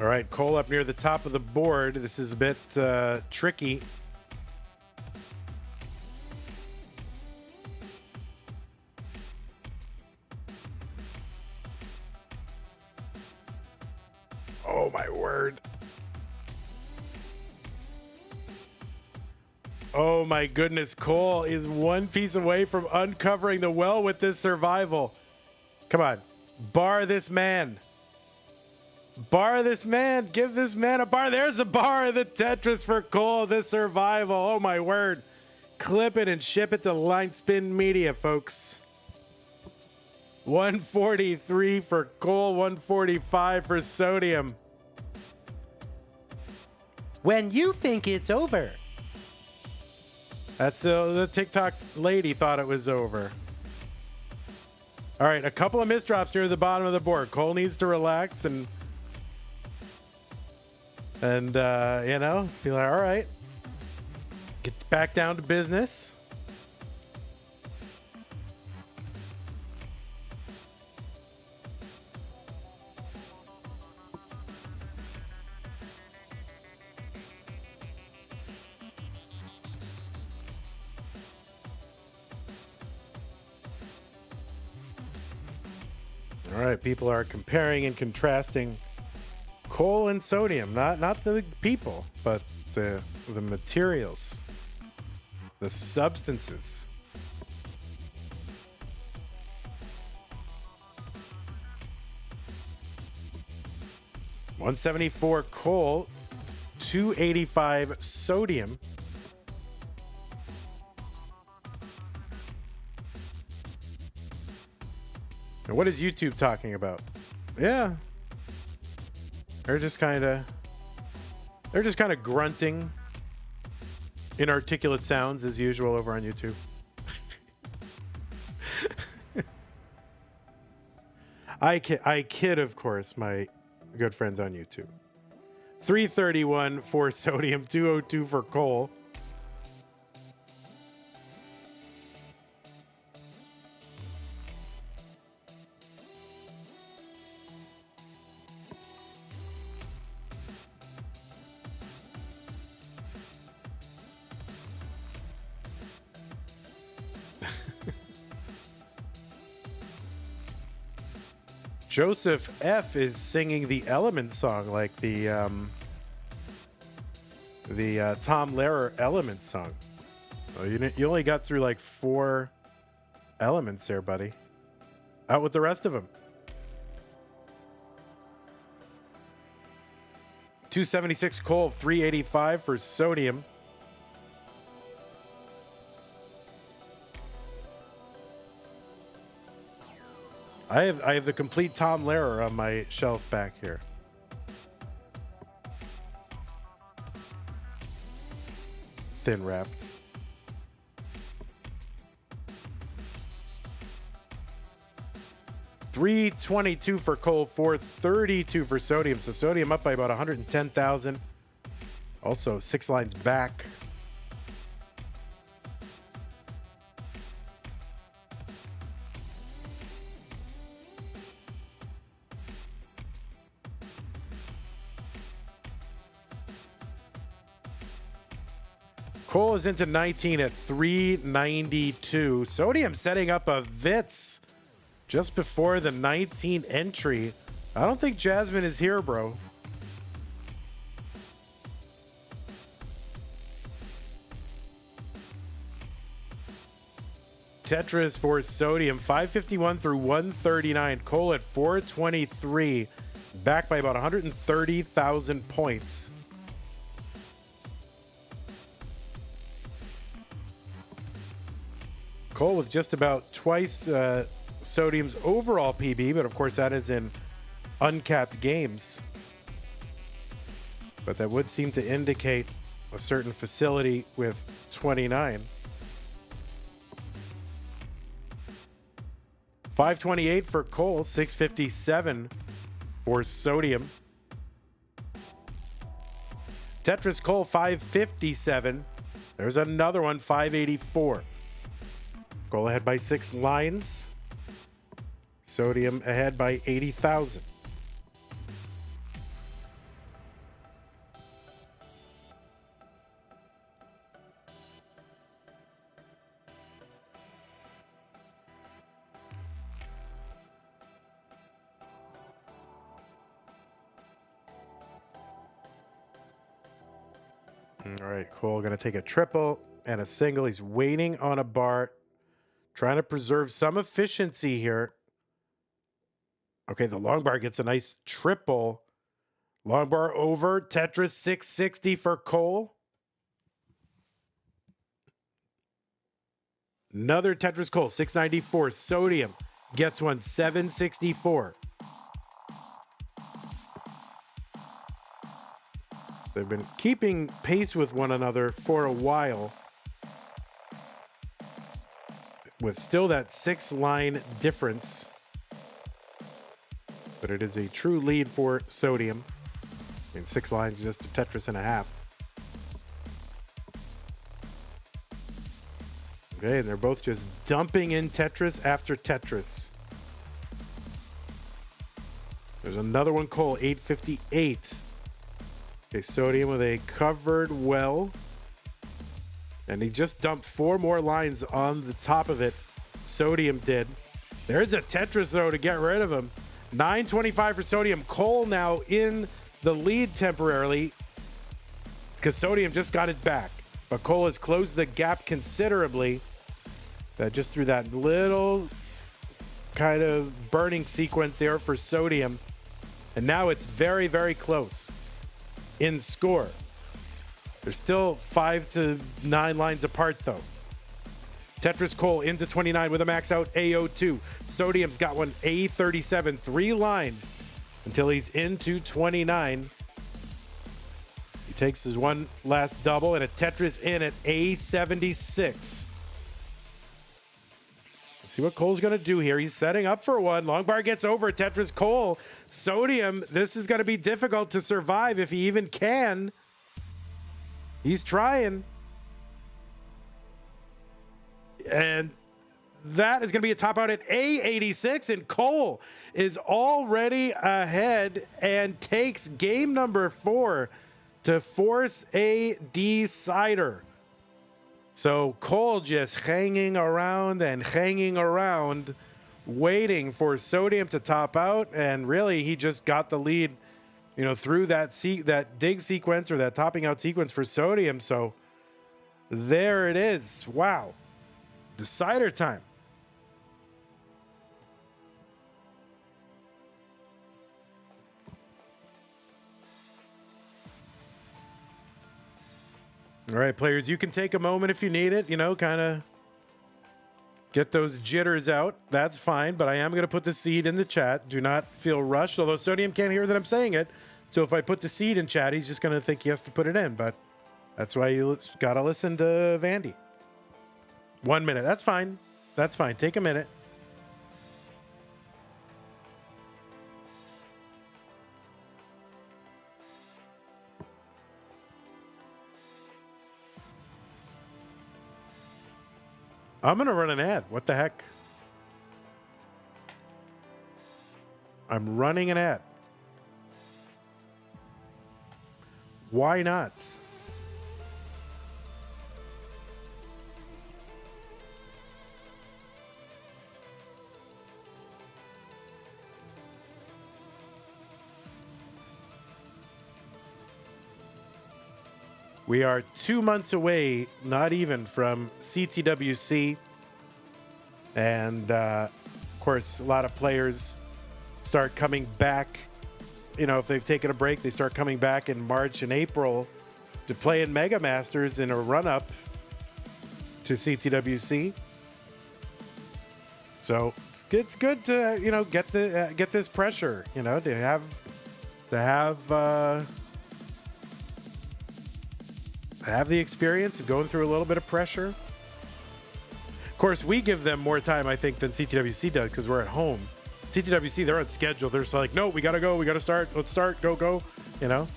All right, Cole up near the top of the board. This is a bit tricky. Oh, my word. Oh, my goodness. Cole is one piece away from uncovering the well with this survival. Come on. Bar this man. Bar this man. Give this man a bar. There's the bar of the Tetris for Cole, the survival. Oh, my word. Clip it and ship it to Line Spin Media, folks. 143 for Cole, 145 for Sodium. When you think it's over. That's the TikTok lady thought it was over. All right, a couple of misdrops here at the bottom of the board. Cole needs to relax and you know, be like, all right, get back down to business. All right, people are comparing and contrasting Cole and Sodium, not the people, but the materials, the substances. $174 Cole, $285 Sodium. And what is YouTube talking about? Yeah. They're just kind of grunting inarticulate sounds as usual over on YouTube. I kid, of course, my good friends on YouTube. 331 for Sodium, 202 for Cole. Joseph F is singing the Element song, like the Tom Lehrer Element song. Oh, you only got through like 4 elements there, buddy. Out with the rest of them. 276 Cole, 385 for Sodium. I have the complete Tom Lehrer on my shelf back here. Thin raft. $322 for Cole, $432 for Sodium. So Sodium up by about 110,000. Also 6 lines back. Cole is into 19 at 392. Sodium setting up a Vitz just before the 19 entry. I don't think Jasmine is here, bro. Tetris for Sodium, 551 through 139. Cole at 423, back by about 130,000 points. Cole with just about twice Sodium's overall PB, but of course that is in uncapped games. But that would seem to indicate a certain facility with 29. 528 for Cole, 657 for Sodium. Tetris Cole, 557. There's another one, 584. Cole ahead by 6 lines. Sodium ahead by 80,000. All right, Cole going to take a triple and a single. He's waiting on a bar, trying to preserve some efficiency here. Okay, the long bar gets a nice triple. Long bar over. Tetris 660 for Cole. Another Tetris Cole, 694. Sodium gets one, 764. They've been keeping pace with one another for a while, with still that 6-line difference. But it is a true lead for Sodium. I mean, 6 lines is just a Tetris and a half. Okay, and they're both just dumping in Tetris after Tetris. There's another one, Cole, 858. Okay, Sodium with a covered well. And he just dumped 4 more lines on the top of it. Sodium did. There's a Tetris, though, to get rid of him. 925 for Sodium. Cole now in the lead temporarily because Sodium just got it back. But Cole has closed the gap considerably. That just through that little kind of burning sequence there for Sodium. And now it's very, very close in score. They're still 5 to 9 lines apart, though. Tetris Cole into 29 with a max out A02. Sodium's got one A37, 3 lines until he's into 29. He takes his one last double and a Tetris in at A76. Let's see what Cole's going to do here. He's setting up for one. Long bar gets over. Tetris Cole. Sodium, this is going to be difficult to survive if he even can. He's trying. And that is going to be a top out at A86. And Cole is already ahead and takes game number 4 to force a decider. So Cole just hanging around and hanging around, waiting for Sodium to top out. And really, he just got the lead, you know, through that dig sequence or that topping out sequence for Sodium. So there it is. Wow. Decider time. All right, players, you can take a moment if you need it, you know, kind of get those jitters out. That's fine, but I am going to put the seed in the chat. Do not feel rushed, although Sodium can't hear that I'm saying it. So if I put the seed in chat, he's just going to think he has to put it in, but that's why you got to listen to Vandy. 1 minute. That's fine. That's fine. Take a minute. I'm going to run an ad. What the heck? I'm running an ad. Why not? We are 2 months away, not even, from CTWC. And, of course, a lot of players start coming back. You know, if they've taken a break, they start coming back in March and April to play in Mega Masters in a run-up to CTWC. So it's good to, you know, get this pressure, you know, to have the experience of going through a little bit of pressure. Of course, we give them more time, I think, than CTWC does because we're at home. CTWC, they're on schedule. They're just like, no, we got to go. We got to start. Let's start. Go, you know.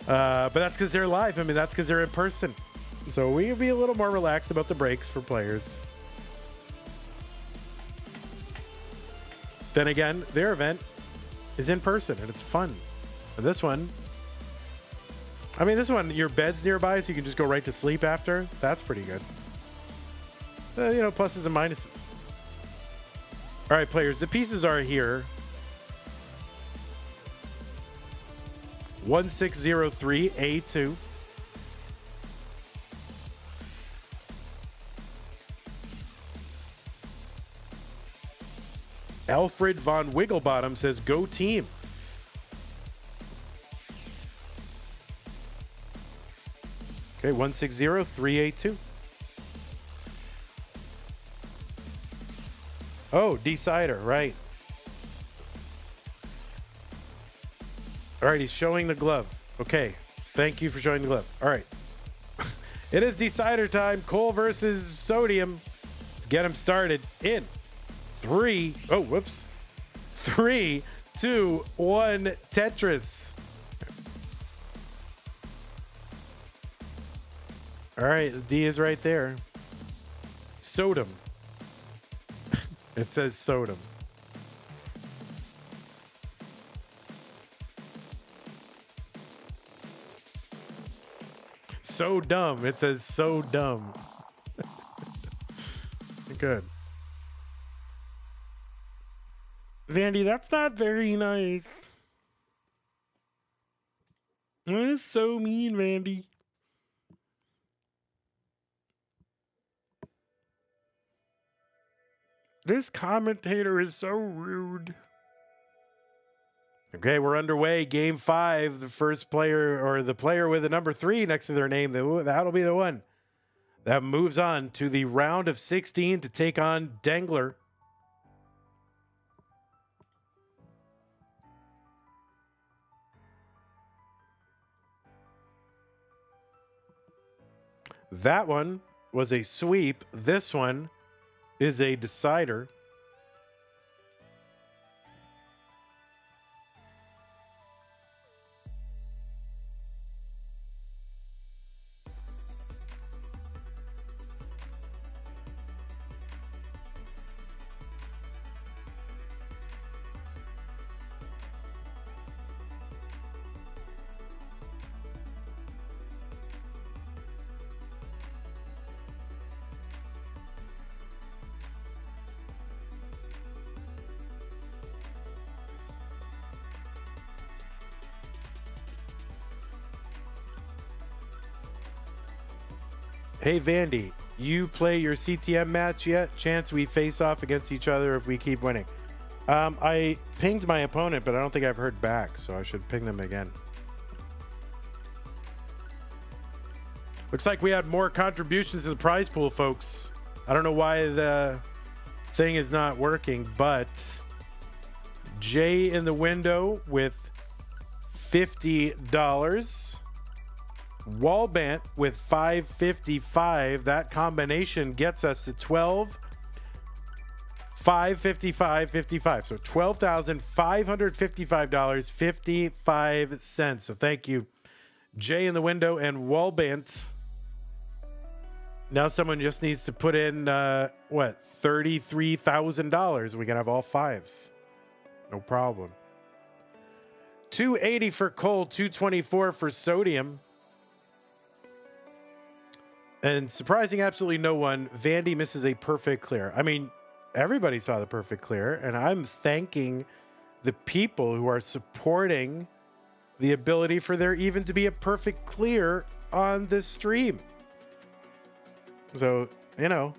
But that's because they're live. I mean, that's because they're in person. So we can be a little more relaxed about the breaks for players. Then again, their event is in person and it's fun. And this one, your bed's nearby, so you can just go right to sleep after. That's pretty good. You know, pluses and minuses. All right, players, the pieces are here. 1603A2. Alfred von Wigglebottom says, go team. Okay, 160382. Oh, Decider, right. All right, he's showing the glove. Okay, thank you for showing the glove. All right. It is Decider time. Cole versus Sodium. Let's get him started in 3, 2, 1, Tetris. All right, the D is right there. Sodom. It says Sodom. So dumb. It says so dumb. Good. Vandy, that's not very nice. That is so mean, Vandy. This commentator is so rude. Okay, we're underway. Game 5. The first player, or the player with the number 3 next to their name, that'll be the one that moves on to the round of 16 to take on Dangler. That one was a sweep. This one is a decider. Hey, Vandy, you play your CTM match yet? Chance we face off against each other if we keep winning. I pinged my opponent, but I don't think I've heard back, so I should ping them again. Looks like we had more contributions to the prize pool, folks. I don't know why the thing is not working, but Jay in the window with $50. Wallbant with $555. That combination gets us to 12, 555, 55. So $12,555.55. So thank you, Jay in the window and Wallbant. Now someone just needs to put in $33,000. We can have all fives. No problem. 280 for Cole, 224 for Sodium. And surprising absolutely no one, Vandy misses a perfect clear. I mean, everybody saw the perfect clear, and I'm thanking the people who are supporting the ability for there even to be a perfect clear on this stream. So, you know,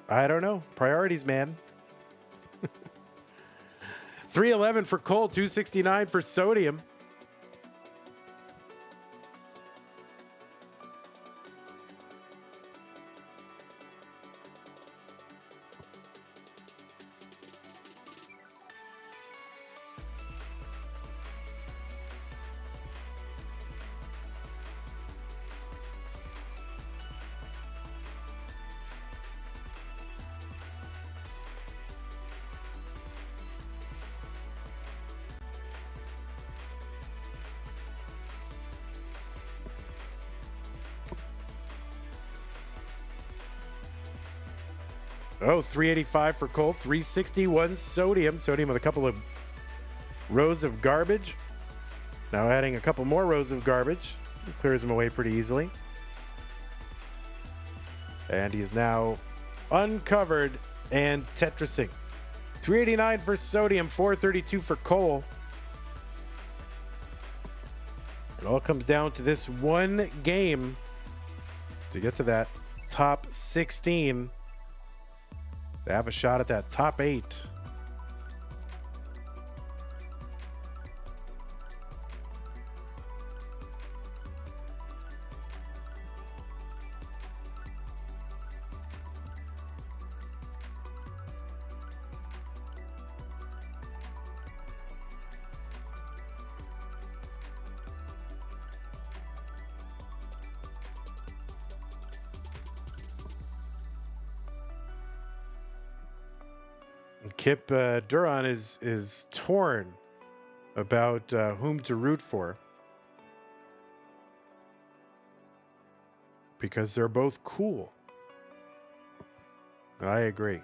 I don't know. Priorities, man. 311 for Cole, 269 for Sodium. Oh, 385 for Cole, 361 Sodium. Sodium with a couple of rows of garbage. Now adding a couple more rows of garbage. It clears him away pretty easily. And he is now uncovered and Tetrising. 389 for Sodium, 432 for Cole. It all comes down to this one game to get to that top 16. To have a shot at that top 8. Kip Duran is torn about whom to root for because they're both cool. I agree.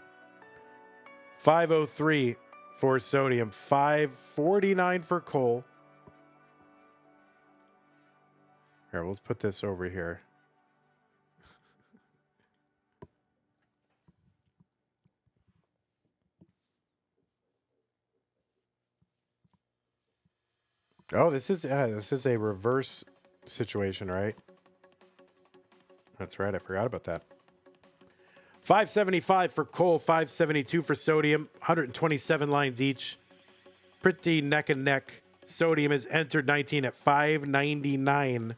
503 for Sodium, 549 for Cole. Here, let's put this over here. Oh, this is a reverse situation, right? That's right. I forgot about that. 575 for Cole, 572 for Sodium, 127 lines each. Pretty neck and neck. Sodium has entered 19 at 599.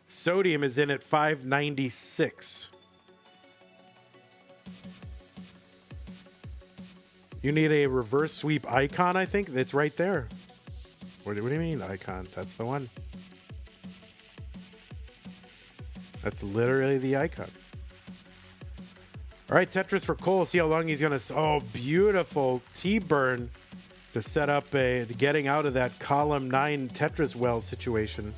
Sodium is in at 596. You need a reverse sweep icon, I think. It's right there. What do you mean, icon? That's the one. That's literally the icon. All right, Tetris for Cole. See how long he's going to... Oh, beautiful T-burn to set up getting out of that column 9 Tetris well situation.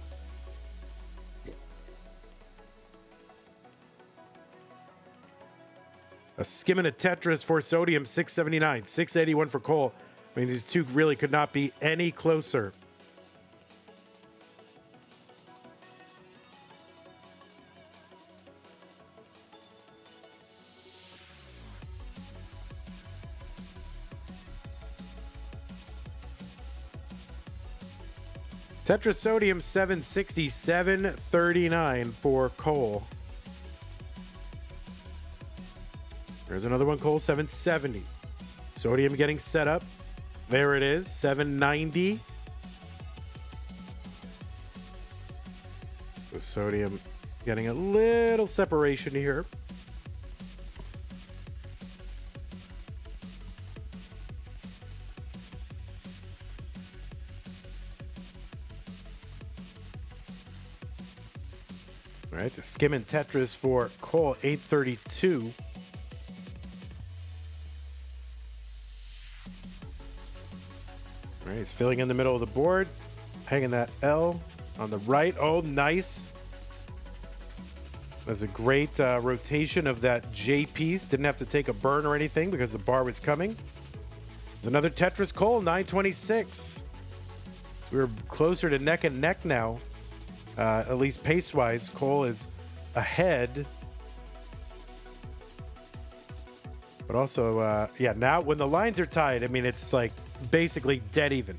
A skimming of Tetris for Sodium, 679. 681 for Cole. I mean, these two really could not be any closer. Tetris Sodium, 760, 739 for Cole. There's another one, Cole, 770. Sodium getting set up. There it is, 790. So Sodium getting a little separation here. All right, the skimming Tetris for Cole, 832. All right, he's filling in the middle of the board, hanging that L on the right. Oh, nice. That's a great rotation of that J piece. Didn't have to take a burn or anything because the bar was coming. There's another Tetris Cole, 926. We're closer to neck and neck now, at least pace-wise. Cole is ahead. But also, yeah, now when the lines are tied, I mean, it's like basically dead even.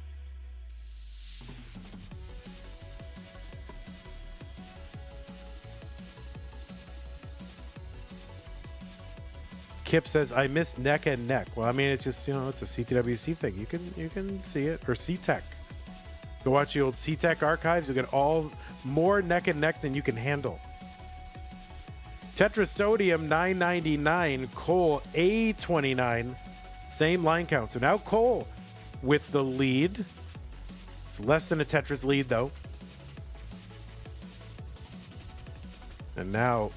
Kip says, I miss neck and neck. Well, I mean, it's just, you know, it's a CTWC thing. You can see it. Or CTEC. Go watch the old CTEC archives. You'll get all more neck and neck than you can handle. Tetris Sodium, 999. Cole, A29. Same line count. So now Cole with the lead. It's less than a Tetris lead, though. And now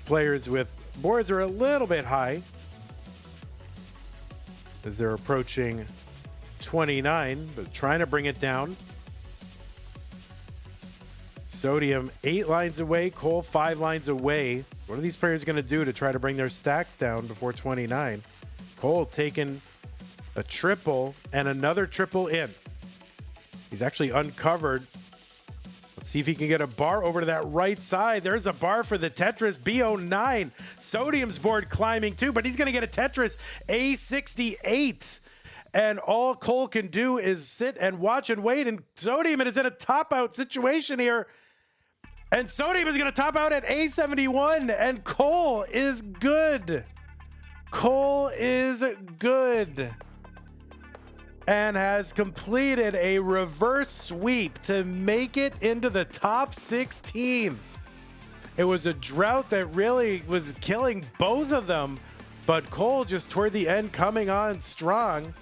players with boards are a little bit high as they're approaching 29, but trying to bring it down. Sodium 8 lines away, Cole 5 lines away. What are these players going to do to try to bring their stacks down before 29? Cole taking a triple and another triple in. He's actually uncovered. Let's see if he can get a bar over to that right side. There's a bar for the Tetris B09. Sodium's board climbing too, but he's going to get a Tetris A68. And all Cole can do is sit and watch and wait. And Sodium is in a top out situation here. And Sodium is going to top out at A71. And Cole is good. Cole is good. And has completed a reverse sweep to make it into the top 16. It was a drought that really was killing both of them. But Cole just toward the end coming on strong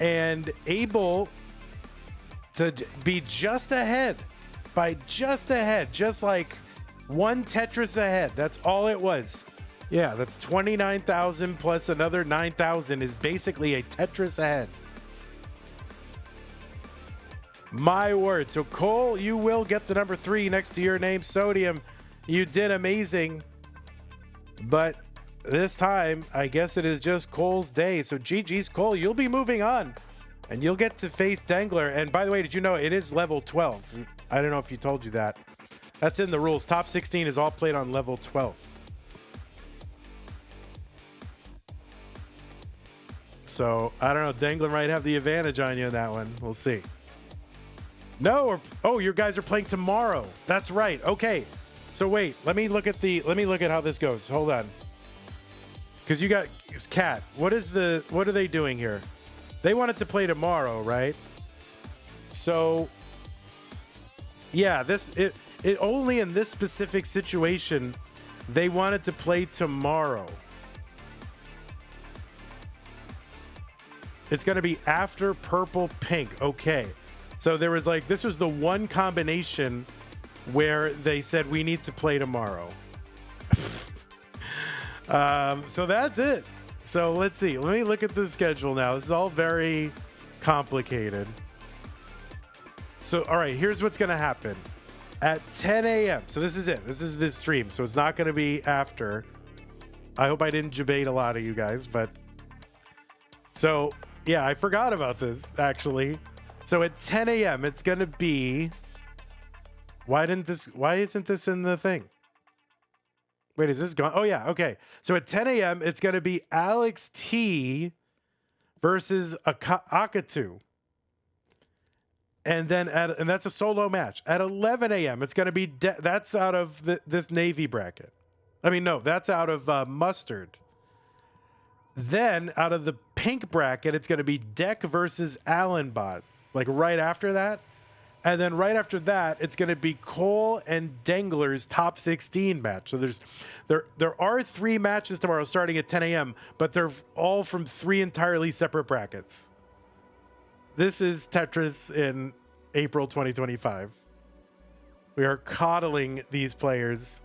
and able to be just ahead by just ahead, just like one Tetris ahead. That's all it was. Yeah, that's 29,000 plus another 9,000 is basically a Tetris ahead. My word. So Cole, you will get the number 3 next to your name. Sodium, you did amazing. But this time, I guess it is just Cole's day. So GG's Cole, you'll be moving on. And you'll get to face Dangler. And by the way, did you know it is level 12? I don't know if you told you that. That's in the rules. Top 16 is all played on level 12. So, I don't know. Dangler might have the advantage on you in that one. We'll see. No, oh, your guys are playing tomorrow. That's right. Okay. So wait, let me look at how this goes. Hold on. Because you got Cat. What are they doing here? They wanted to play tomorrow, right? So yeah, it only in this specific situation they wanted to play tomorrow. It's going to be after purple pink. Okay. So there was this was the one combination where they said we need to play tomorrow. So that's it. So let's see. Let me look at the schedule now. This is all very complicated. So, all right, here's what's going to happen. At 10 a.m. So this is it. This is this stream. So it's not going to be after. I hope I didn't debate a lot of you guys, but so yeah, I forgot about this actually. So at 10 a.m. it's going to be, why isn't this in the thing? Wait, is this gone? Oh yeah, okay. So at 10 a.m. it's going to be Alex T versus Akatu. And then and that's a solo match. At 11 a.m. it's going to be that's out of this Navy bracket. I mean, no, that's out of Mustard. Then out of the pink bracket, it's going to be Deck versus Allenbot. Right after that. And then right after that, it's going to be Cole and Dangler's top 16 match. So there are 3 matches tomorrow starting at 10 a.m., but they're all from 3 entirely separate brackets. This is Tetris in April 2025. We are coddling these players.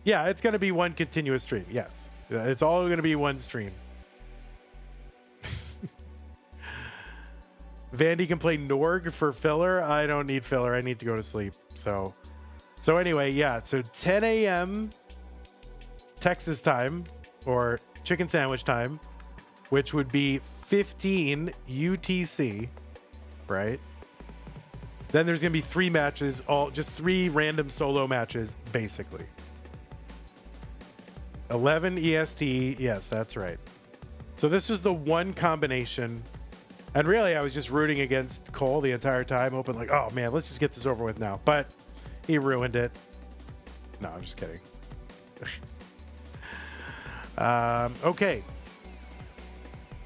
Yeah, it's going to be one continuous stream. Yes, it's all going to be one stream. Vandy can play Norg for filler. I don't need filler. I need to go to sleep. So anyway, yeah. So 10 a.m. Texas time or chicken sandwich time, which would be 15 UTC, right? Then there's going to be 3 matches, just 3 random solo matches, basically. 11 EST. Yes, that's right. So this is the one combination. And really, I was just rooting against Cole the entire time, hoping oh man, let's just get this over with now. But he ruined it. No, I'm just kidding. Okay.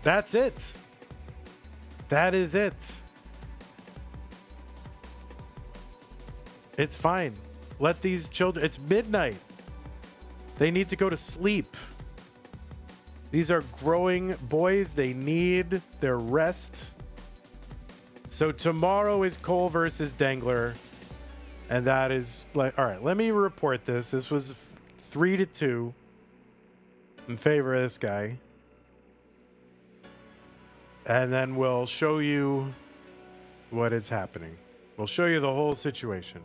That's it. That is it. It's fine. Let these children, it's midnight. They need to go to sleep. These are growing boys. They need their rest. So tomorrow is Cole versus Dangler. And that is all right, let me report this. This was 3-2 in favor of this guy. And then we'll show you what is happening. We'll show you the whole situation.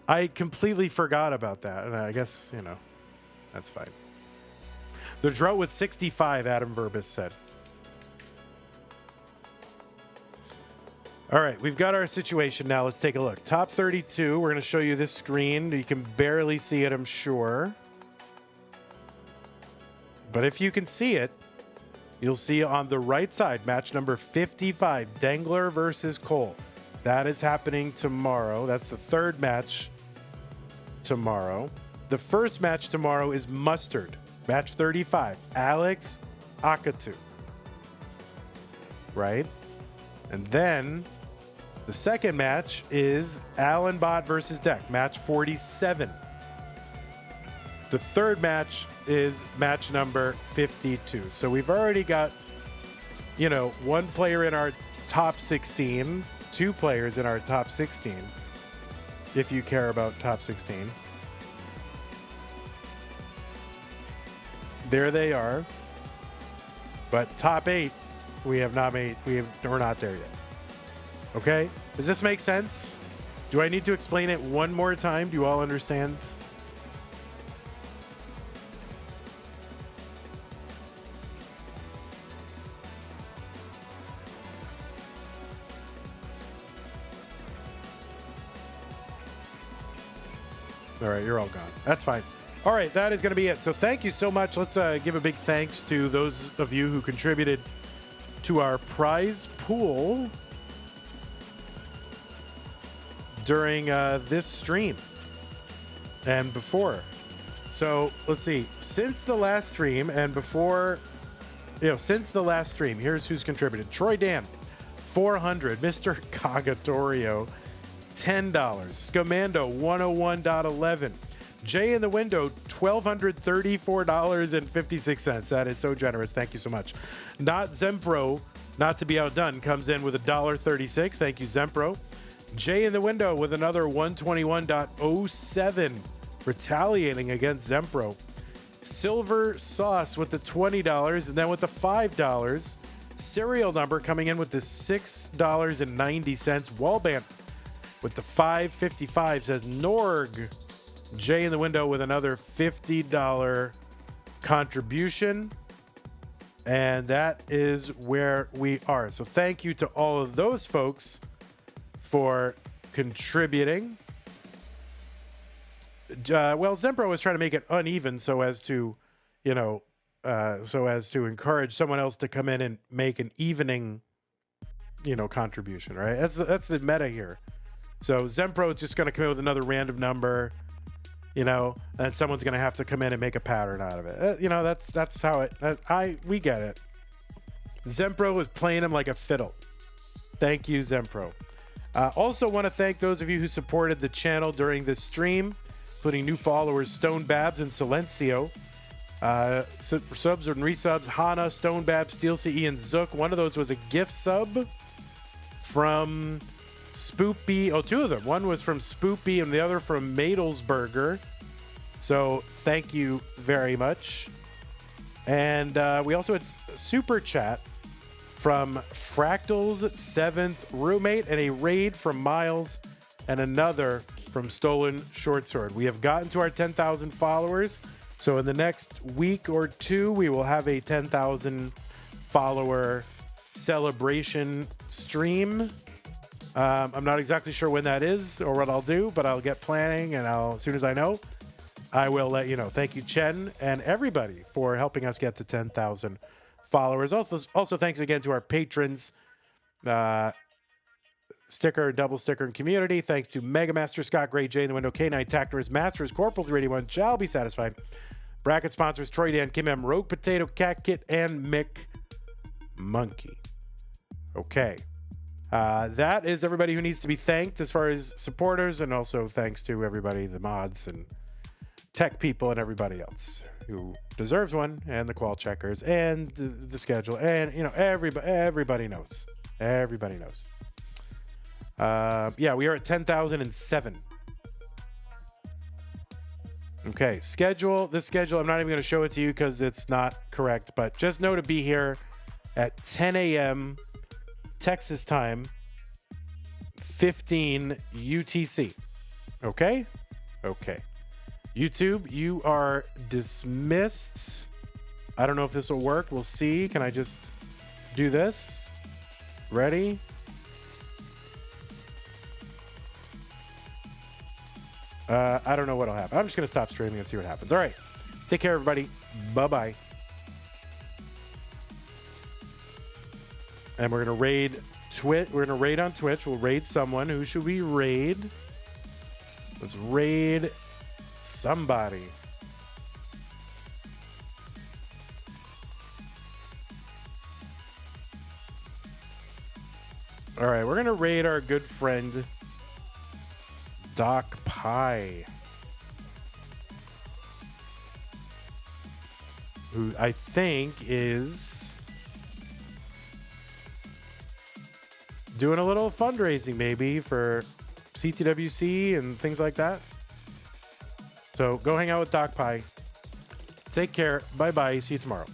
I completely forgot about that. And I guess, that's fine. The drought was 65, Adam Verbis said. All right, we've got our situation now. Let's take a look. Top 32. We're going to show you this screen. You can barely see it, I'm sure. But if you can see it, you'll see on the right side, match number 55, Dangler versus Cole. That is happening tomorrow. That's the third match tomorrow. The first match tomorrow is Mustard. Match 35, Alex Akatu. Right? And then the second match is Alan Bott versus Deck, match 47. The third match is match number 52. So we've already got, one player in our top 16, two players in our top 16, if you care about top 16. There they are. But top 8, we're not there yet. Okay? Does this make sense? Do I need to explain it one more time? Do you all understand? All right, you're all gone. That's fine. All right, that is going to be it. So thank you so much. Let's give a big thanks to those of you who contributed to our prize pool during this stream and before. So let's see. Since the last stream and before, since the last stream, here's who's contributed. Troy Dan, 400. Mr. Cagatorio, $10. Scamando, 101.11. Jay in the window, $1,234.56. That is so generous. Thank you so much. Not Zempro, not to be outdone, comes in with $1.36. Thank you, Zempro. Jay in the window with another 121.07, retaliating against Zempro. Silver Sauce with the $20, and then with the $5. Serial number coming in with the $6.90. Wallband with the $5.55 says Norg. Jay in the window with another $50 contribution. And that is where we are. So thank you to all of those folks for contributing. Zempro was trying to make it uneven so as to encourage someone else to come in and make an evening, contribution, right? That's the meta here. So Zempro is just going to come in with another random number, and someone's going to have to come in and make a pattern out of it. That's how we get it. Zempro was playing him like a fiddle. Thank you, Zempro. Also want to thank those of you who supported the channel during this stream, including new followers Stone Babs and Silencio. Subs and resubs, Hana, Stone Babs, Steel CE, and Zook. One of those was a gift sub from Spoopy. Oh, two of them. One was from Spoopy and the other from Madelsberger. So thank you very much. And we also had Super Chat from Fractal's 7th roommate and a raid from Miles and another from Stolen Short Sword. We have gotten to our 10,000 followers. So in the next week or two, we will have a 10,000 follower celebration stream. I'm not exactly sure when that is or what I'll do, but I'll get planning, and as soon as I know, I will let you know. Thank you, Chen, and everybody for helping us get to 10,000 followers. Also, thanks again to our patrons, double sticker, and community. Thanks to Mega Master, Scott Gray, Jay in the window, K9 Tactors, Masters, Corporal 381, shall be satisfied. Bracket sponsors, Troy Dan, Kim M, Rogue Potato, Cat Kit, and Mick Monkey. Okay. That is everybody who needs to be thanked as far as supporters, and also thanks to everybody, the mods and tech people and everybody else who deserves one, and the qual checkers and the schedule, and everybody knows. Everybody knows. We are at 10,007. Okay, schedule. This schedule, I'm not even going to show it to you because it's not correct, but just know to be here at 10 a.m. Texas time, 15 UTC. Okay? Okay. YouTube, you are dismissed. I don't know if this will work. We'll see. Can I just do this? Ready? I don't know what'll happen. I'm just going to stop streaming and see what happens. All right. Take care, everybody. Bye-bye. And we're gonna raid Twitch. We're gonna raid on Twitch. We'll raid someone. Who should we raid? Let's raid somebody. All right, we're gonna raid our good friend Doc Pie, who I think is doing a little fundraising maybe for CTWC and things like that. So go hang out with Doc Pie. Take care. Bye-bye. See you tomorrow.